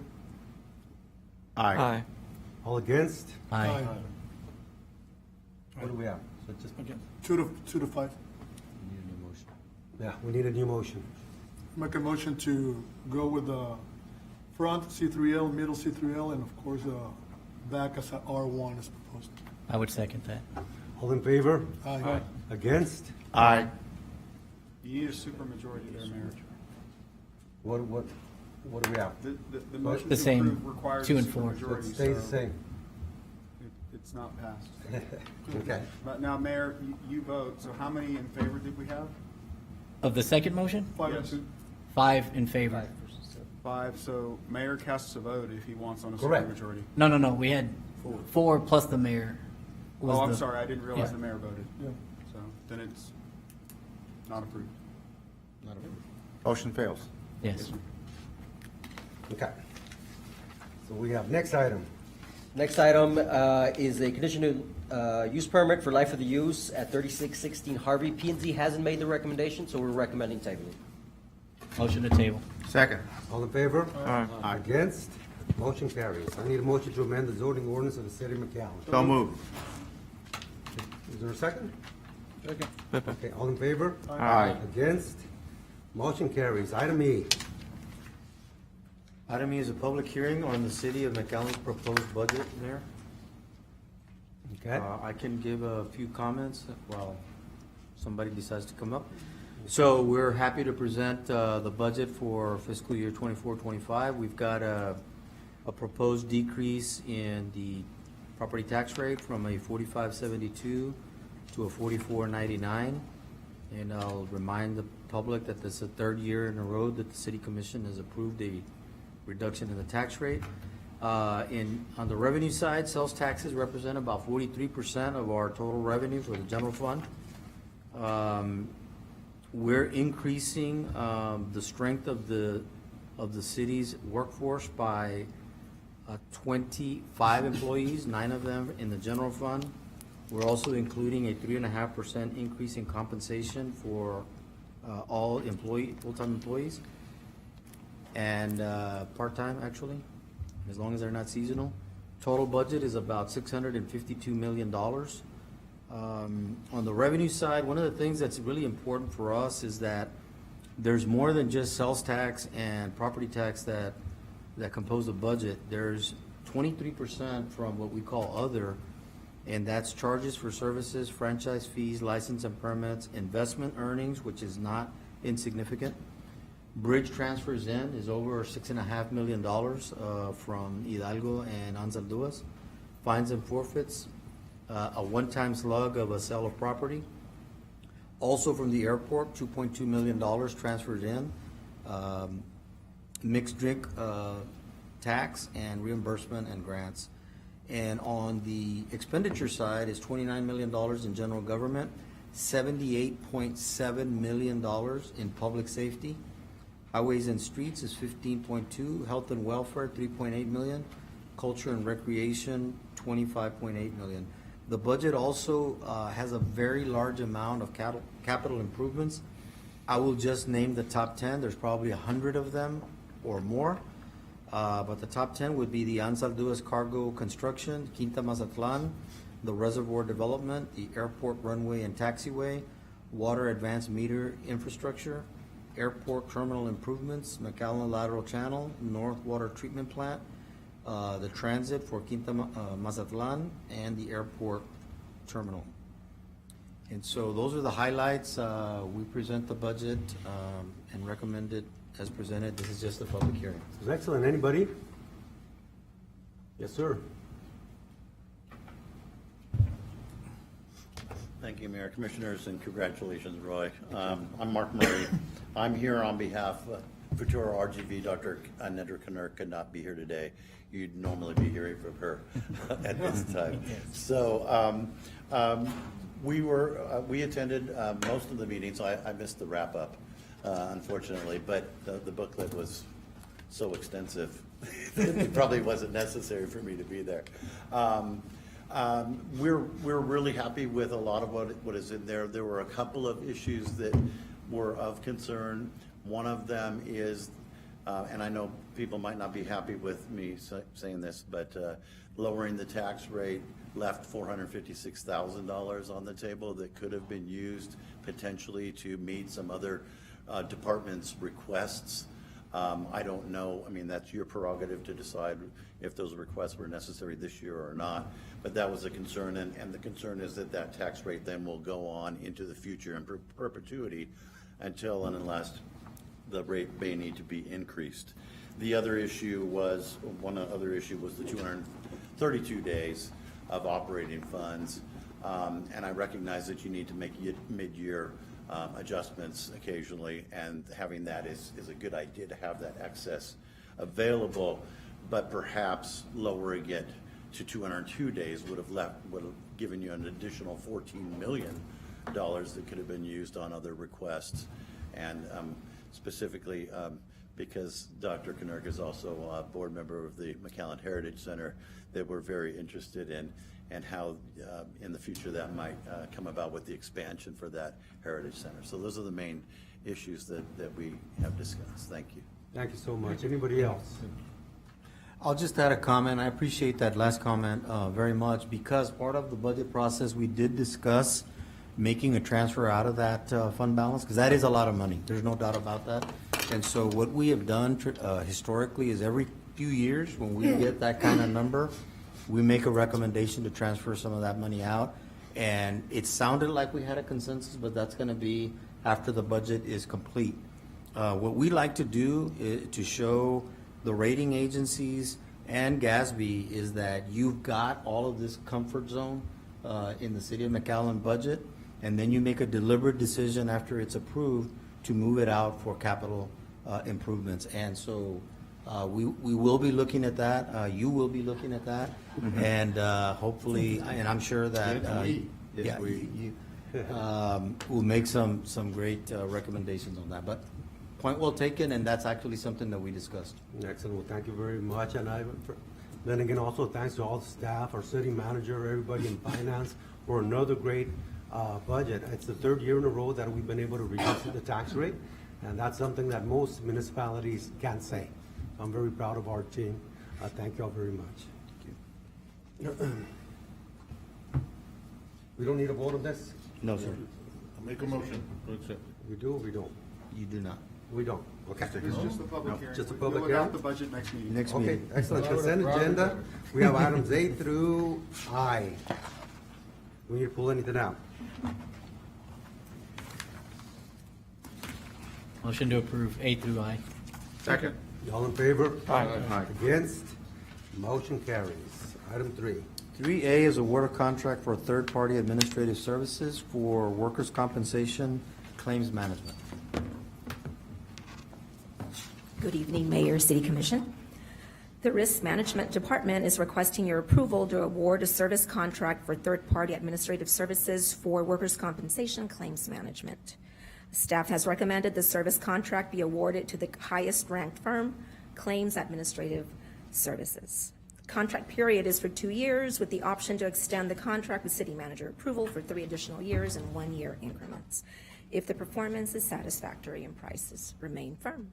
Aye. All against? Aye. What do we have? So just, Again, 2 to 5. yeah, we need a new motion. Make a motion to go with the front C3L, middle C3L, and of course, back as a R1 as proposed. I would second that. All in favor? Aye. Against? Aye. You need a supermajority there, Mayor. What do we have? The motion The to same, approve requires 2 a and 4. It supermajority, stays the so same. It's not passed. Okay. But now, Mayor, you vote, so how many in favor did we have? Of the second motion? 5 and 2. 5 in favor. 5, so Mayor casts a vote if he wants on a Correct. supermajority. No, we had 4 plus the mayor. was Oh, I'm the- sorry, I didn't realize Yeah. the mayor voted. Yeah. So then it's not approved. Motion fails. Yes. Okay. So we have next item. Next item is a conditional use permit for life of the use at 3616 Harvey. P&Z hasn't made the recommendation, so we're recommending tabling. Motion to table. Second. All in favor? Aye. Against? Motion carries. I need a motion to amend the zoning ordinance of the city of McAllen. So moved. Is there a second? Second. Okay, all in favor? Aye. Against? Motion carries. Item E. Item E is a public hearing on the city of McAllen's proposed budget, Mayor. Okay. I can give a few comments while somebody decides to come up. So we're happy to present the budget for fiscal year 24-25. We've got a proposed decrease in the property tax rate from a 45.72 to a 44.99. And I'll remind the public that this is the third year in a row that the city commission has approved a reduction in the tax rate. On the revenue side, sales taxes represent about 43% of our total revenue for the general fund. We're increasing the strength of the city's workforce by 25 employees, 9 of them in the general fund. We're also including a 3.5% increase in compensation for all full-time employees and part-time, actually, as long as they're not seasonal. Total budget is about $652 million. On the revenue side, one of the things that's really important for us is that there's more than just sales tax and property tax that compose the budget. There's 23% from what we call other, and that's charges for services, franchise fees, license and permits, investment earnings, which is not insignificant. Bridge transfers in is over $6.5 million from Hidalgo and Anzalduas. Fines and forfeits, a one-time slug of a sale of property. Also from the airport, $2.2 million transferred in. Mixed drink tax and reimbursement and grants. And on the expenditure side is $29 million in general government, $78.7 million in public safety, Highways and streets is 15.2, health and welfare, 3.8 million, culture and recreation, 25.8 million. The budget also has a very large amount of capital improvements. I will just name the top 10. There's probably 100 of them or more. But the top 10 would be the Ansaldúas Cargo Construction, Quinta Mazatlan, the Reservoir Development, the Airport Runway and Taxiway, Water Advanced Meter Infrastructure, Airport Terminal Improvements, McAllen Lateral Channel, North Water Treatment Plant, the Transit for Quinta Mazatlan, and the Airport Terminal. And so those are the highlights. We present the budget and recommend it as presented. This is just a public hearing. Excellent. Anybody? Yes, sir. Thank you, Mayor, Commissioners, and congratulations, Roy. I'm Mark Murray. I'm here on behalf of Futura RGV. Dr. Nedra Kanur could not be here today. You'd normally be hearing from her at this time. So we attended most of the meetings. I missed the wrap-up, unfortunately, but the booklet was so extensive, it probably wasn't necessary for me to be there. We're really happy with a lot of what is in there. There were a couple of issues that were of concern. One of them is, and I know people might not be happy with me saying this, but lowering the tax rate left $456,000 on the table that could have been used potentially to meet some other departments' requests. I don't know. I mean, that's your prerogative to decide if those requests were necessary this year or not. But that was a concern, and the concern is that that tax rate then will go on into the future in perpetuity until and unless the rate may need to be increased. The other issue was, the 232 days of operating funds. And I recognize that you need to make mid-year adjustments occasionally, and having that is a good idea to have that excess available, but perhaps lowering it to 202 days would have given you an additional $14 million that could have been used on other requests. And specifically because Dr. Kanurk is also a board member of the McAllen Heritage Center, that we're very interested in, and how in the future that might come about with the expansion for that Heritage Center. So those are the main issues that we have discussed. Thank you. Thank you so much. Anybody else? I'll just add a comment. I appreciate that last comment very much, because part of the budget process, we did discuss making a transfer out of that fund balance, because that is a lot of money. There's no doubt about that. And so what we have done historically is every few years when we get that kind of number, we make a recommendation to transfer some of that money out. And it sounded like we had a consensus, but that's going to be after the budget is complete. What we like to do is to show the rating agencies and GASB is that you've got all of this comfort zone in the City of McAllen budget, and then you make a deliberate decision after it's approved to move it out for capital improvements. And so we will be looking at that. You will be looking at that, and hopefully, and I'm sure that we'll make some great recommendations on that. But point well taken, and that's actually something that we discussed. Excellent. Well, thank you very much. And then again, also thanks to all the staff, our city manager, everybody in finance for another great budget. It's the third year in a row that we've been able to reduce the tax rate, and that's something that most municipalities can't say. I'm very proud of our team. Thank you all very much. Thank you. We don't need a vote on this? No, sir. I'll make a motion to accept. We do or we don't? You do not. We don't. Okay. It's just a public hearing. Just a We'll public adopt hearing? the budget next meeting. Next Okay, meeting. excellent. Consent agenda. We have items A through I. We need to pull anything out. Motion to approve A through I. Second. All in favor? Aye. Against? Motion carries. Item 3. 3A is award of contract for third-party administrative services for workers' compensation claims management. Good evening, Mayor, City Commission. The Risk Management Department is requesting your approval to award a service contract for third-party administrative services for workers' compensation claims management. Staff has recommended the service contract be awarded to the highest-ranked firm, Claims Administrative Services. Contract period is for 2 years, with the option to extend the contract with city manager approval for 3 additional years in 1-year increments, if the performance is satisfactory and prices remain firm.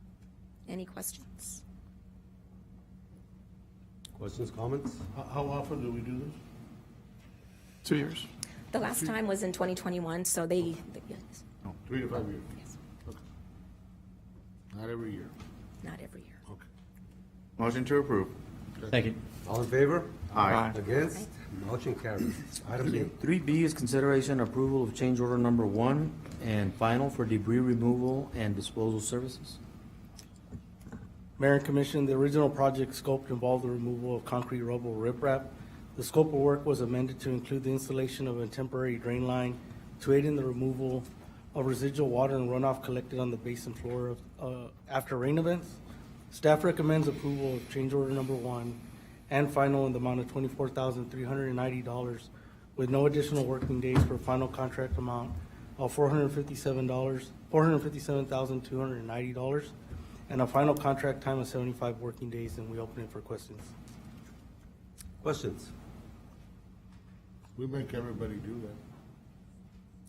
Any questions? Questions, comments? How often do we do this? 2 years. The last time was in 2021, so yes. No, 3 to 5 years. Okay. Not every year. Not every year. Okay. Motion to approve. Second. All in favor? Aye. Against? Motion carries. Item B. 3B is consideration approval of change order number 1 and final for debris removal and disposal services. Mayor and Commission, the original project scope involved the removal of concrete rubble riprap. The scope of work was amended to include the installation of a temporary drain line to aid in the removal of residual water and runoff collected on the basin floor after rain events. Staff recommends approval of change order number 1 and final in the amount of $24,390 with no additional working days for a final contract amount of $457,290 and a final contract time of 75 working days, and we open it for questions. Questions? We make everybody do that.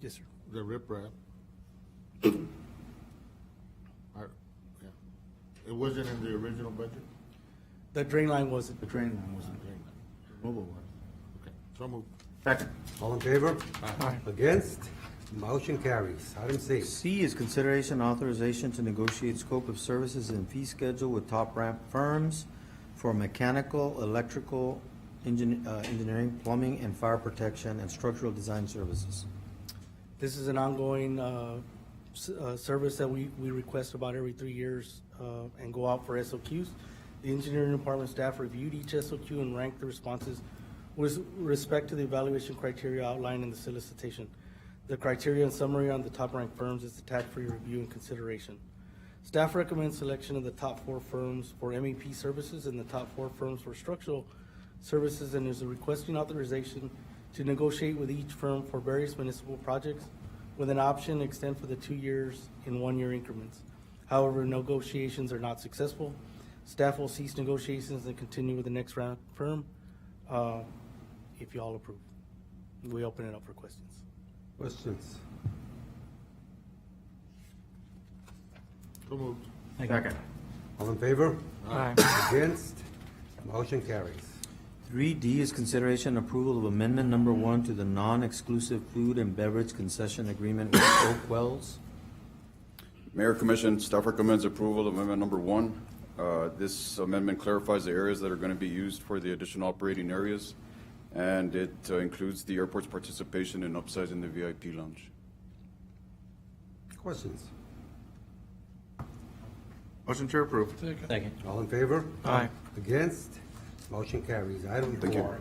Yes, sir. The riprap. Yeah. It wasn't in the original budget? The drain line wasn't. The drain line wasn't drain line. Removal was. Okay, so moved. Second. All in favor? Aye. Against? Motion carries. Item C. C is consideration authorization to negotiate scope of services and fee schedule with top ramp firms for mechanical, electrical, engineering, plumbing, and fire protection and structural design services. This is an ongoing service that we request about every 3 years and go out for SOQs. The engineering department staff reviewed each SOQ and ranked the responses with respect to the evaluation criteria outlined in the solicitation. The criteria and summary on the top-ranked firms is attached for your review and consideration. Staff recommends selection of the top 4 firms for MEP services and the top 4 firms for structural services, and is requesting authorization to negotiate with each firm for various municipal projects with an option to extend for the 2 years in 1-year increments. However, negotiations are not successful. Staff will cease negotiations and continue with the next round firm if you all approve. We open it up for questions. Questions? So moved. Second. All in favor? Aye. Against? Motion carries. 3D is consideration approval of amendment number 1 to the non-exclusive food and beverage concession agreement with Oak Wells. Mayor, Commission, staff recommends approval of amendment number 1. This amendment clarifies the areas that are going to be used for the additional operating areas, and it includes the airport's participation in upsizing the VIP lounge. Questions? Motion to approve. Second. All in favor? Aye. Against? Motion carries. Item 4.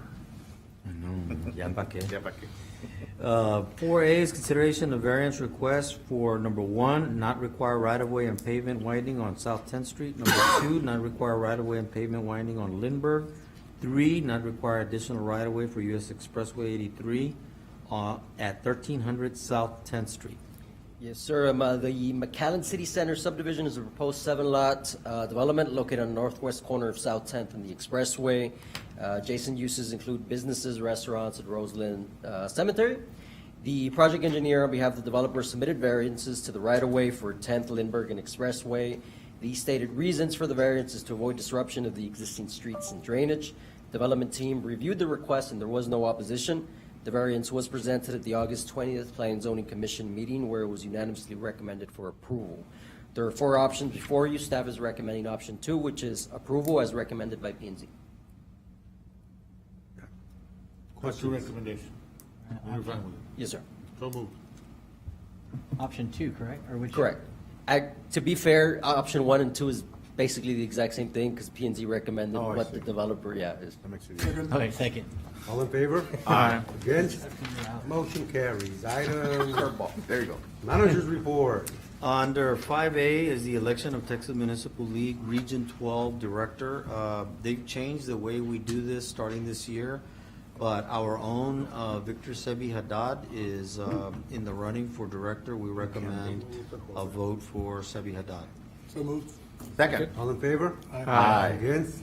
4A is consideration of variance request for number 1, not require right-of-way and pavement widening on South 10th Street. Number 2, not require right-of-way and pavement widening on Lindbergh. 3, not require additional right-of-way for US Expressway 83 at 1300 South 10th Street. Yes, sir. The McAllen City Center subdivision is a proposed 7-lot development located on the northwest corner of South 10th and the Expressway. Adjacent uses include businesses, restaurants, and Roseland Cemetery. The project engineer on behalf of the developer submitted variances to the right-of-way for 10th, Lindbergh, and Expressway. The stated reasons for the variance is to avoid disruption of the existing streets and drainage. Development team reviewed the request and there was no opposition. The variance was presented at the August 20th Planning and Zoning Commission meeting where it was unanimously recommended for approval. There are 4 options before you. Staff is recommending option 2, which is approval as recommended by P&Z. What's your recommendation? You're fine with it? Yes, sir. So moved. Option 2, correct? Or which? Correct. To be fair, option 1 and 2 is basically the exact same thing because P&Z recommended what the developer, is. That makes it easy. Okay, second. All in favor? Aye. Against? Motion carries. Item. There you go. Managers report. Under 5A is the election of Texas Municipal League Region 12 Director. They've changed the way we do this starting this year. but our own Victor Sebi Haddad is in the running for director. We recommend a vote for Sebi Haddad. So moved. Second. All in favor? Aye. Against?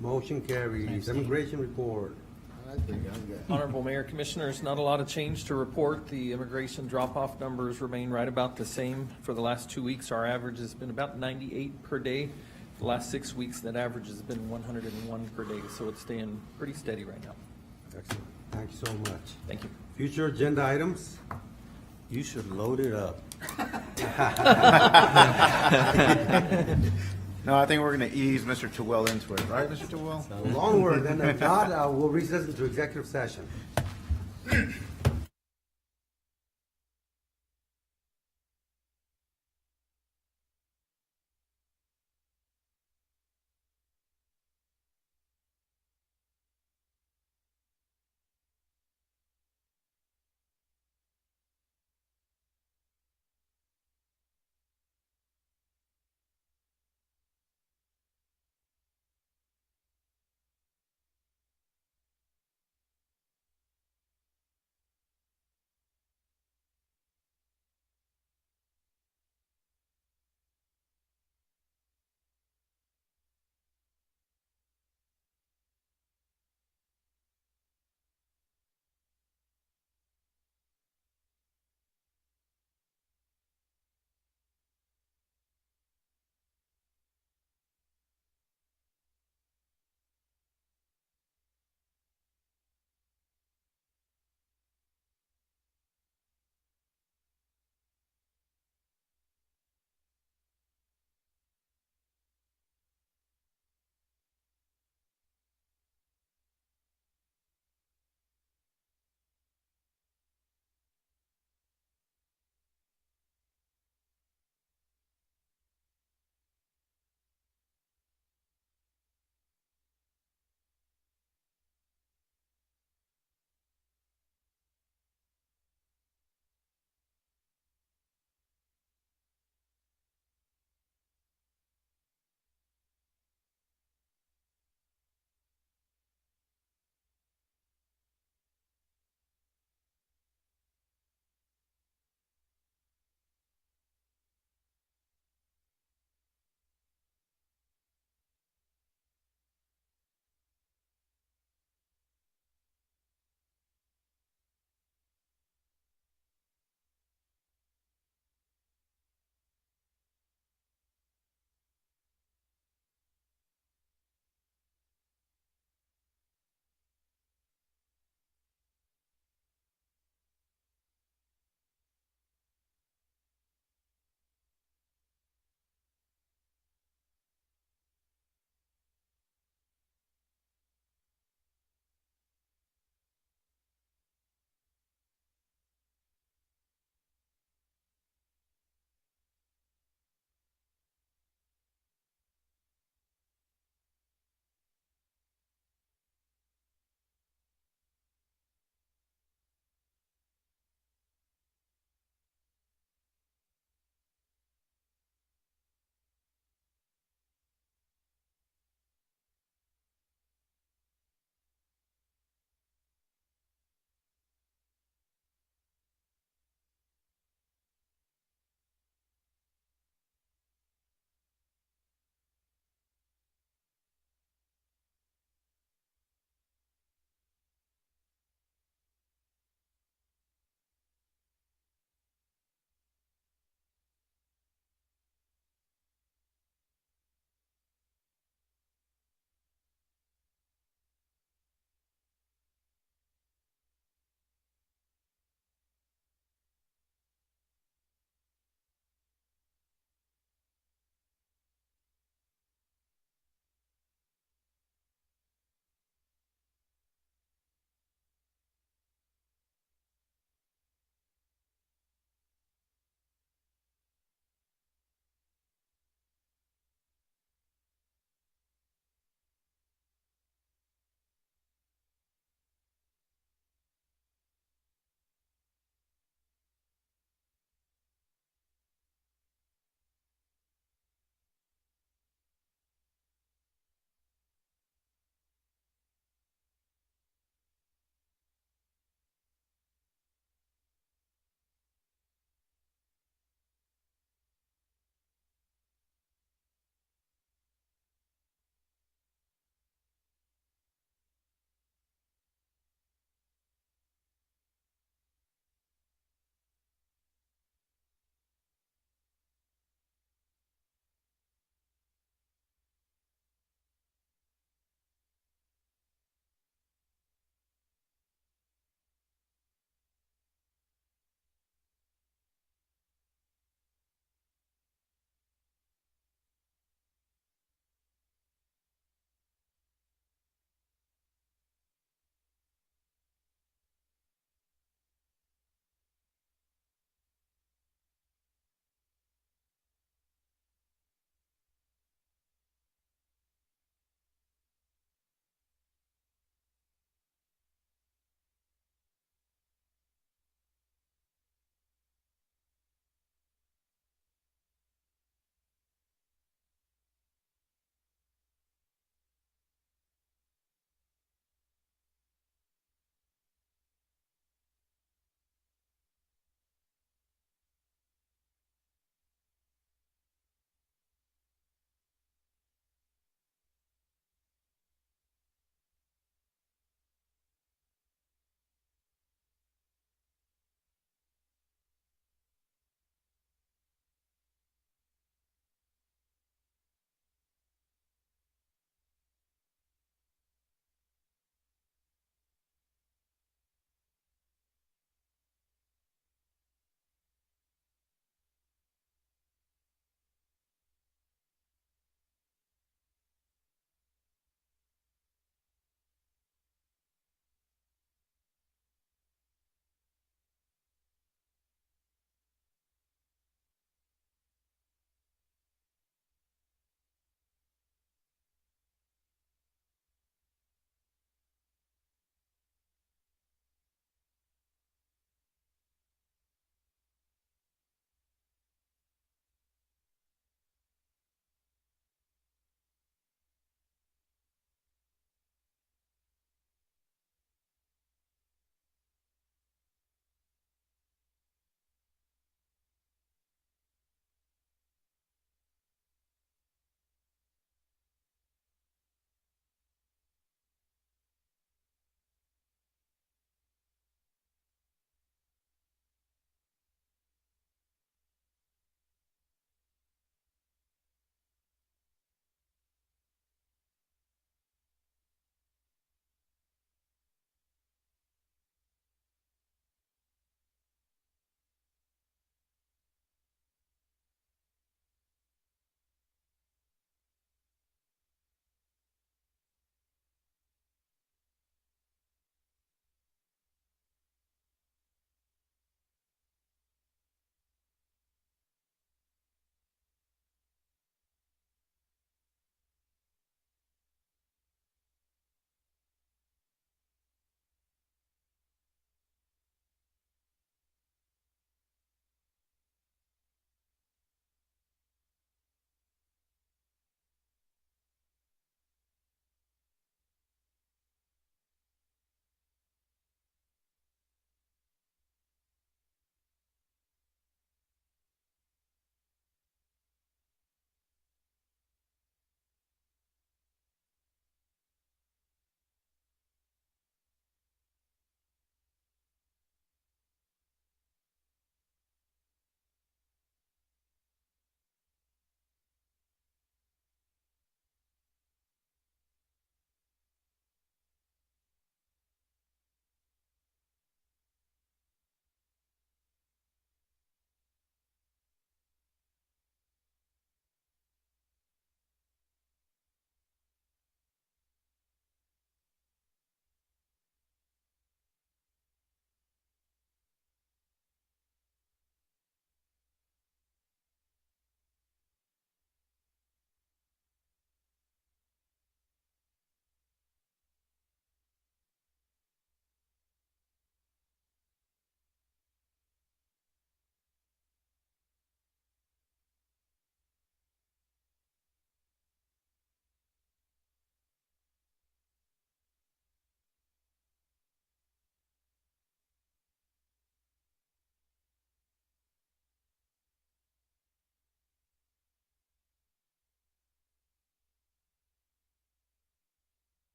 Motion carries. Immigration report. Honorable Mayor, Commissioners, not a lot of change to report. The immigration drop-off numbers remain right about the same for the last 2 weeks. Our average has been about 98 per day. The last 6 weeks, that average has been 101 per day, so it's staying pretty steady right now. Excellent. Thank you so much. Thank you. Future agenda items? You should load it up. No, I think we're going to ease Mr. Terwell into it, right, Mr. Terwell? Long word, then if not, we'll recess into executive session.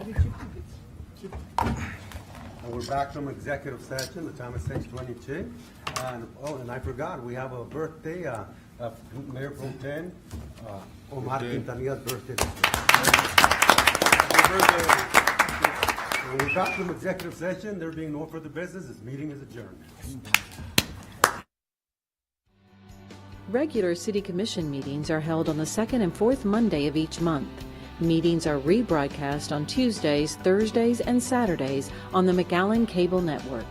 And we're back from executive session. The time is 6:22. And I forgot, we have a birthday of Mayor Pro Tem, Omar Quintanilla's birthday. And we're back from executive session. There being no further business, this meeting is adjourned. Regular City Commission meetings are held on the second and fourth Monday of each month. Meetings are rebroadcast on Tuesdays, Thursdays, and Saturdays on the McAllen Cable Network.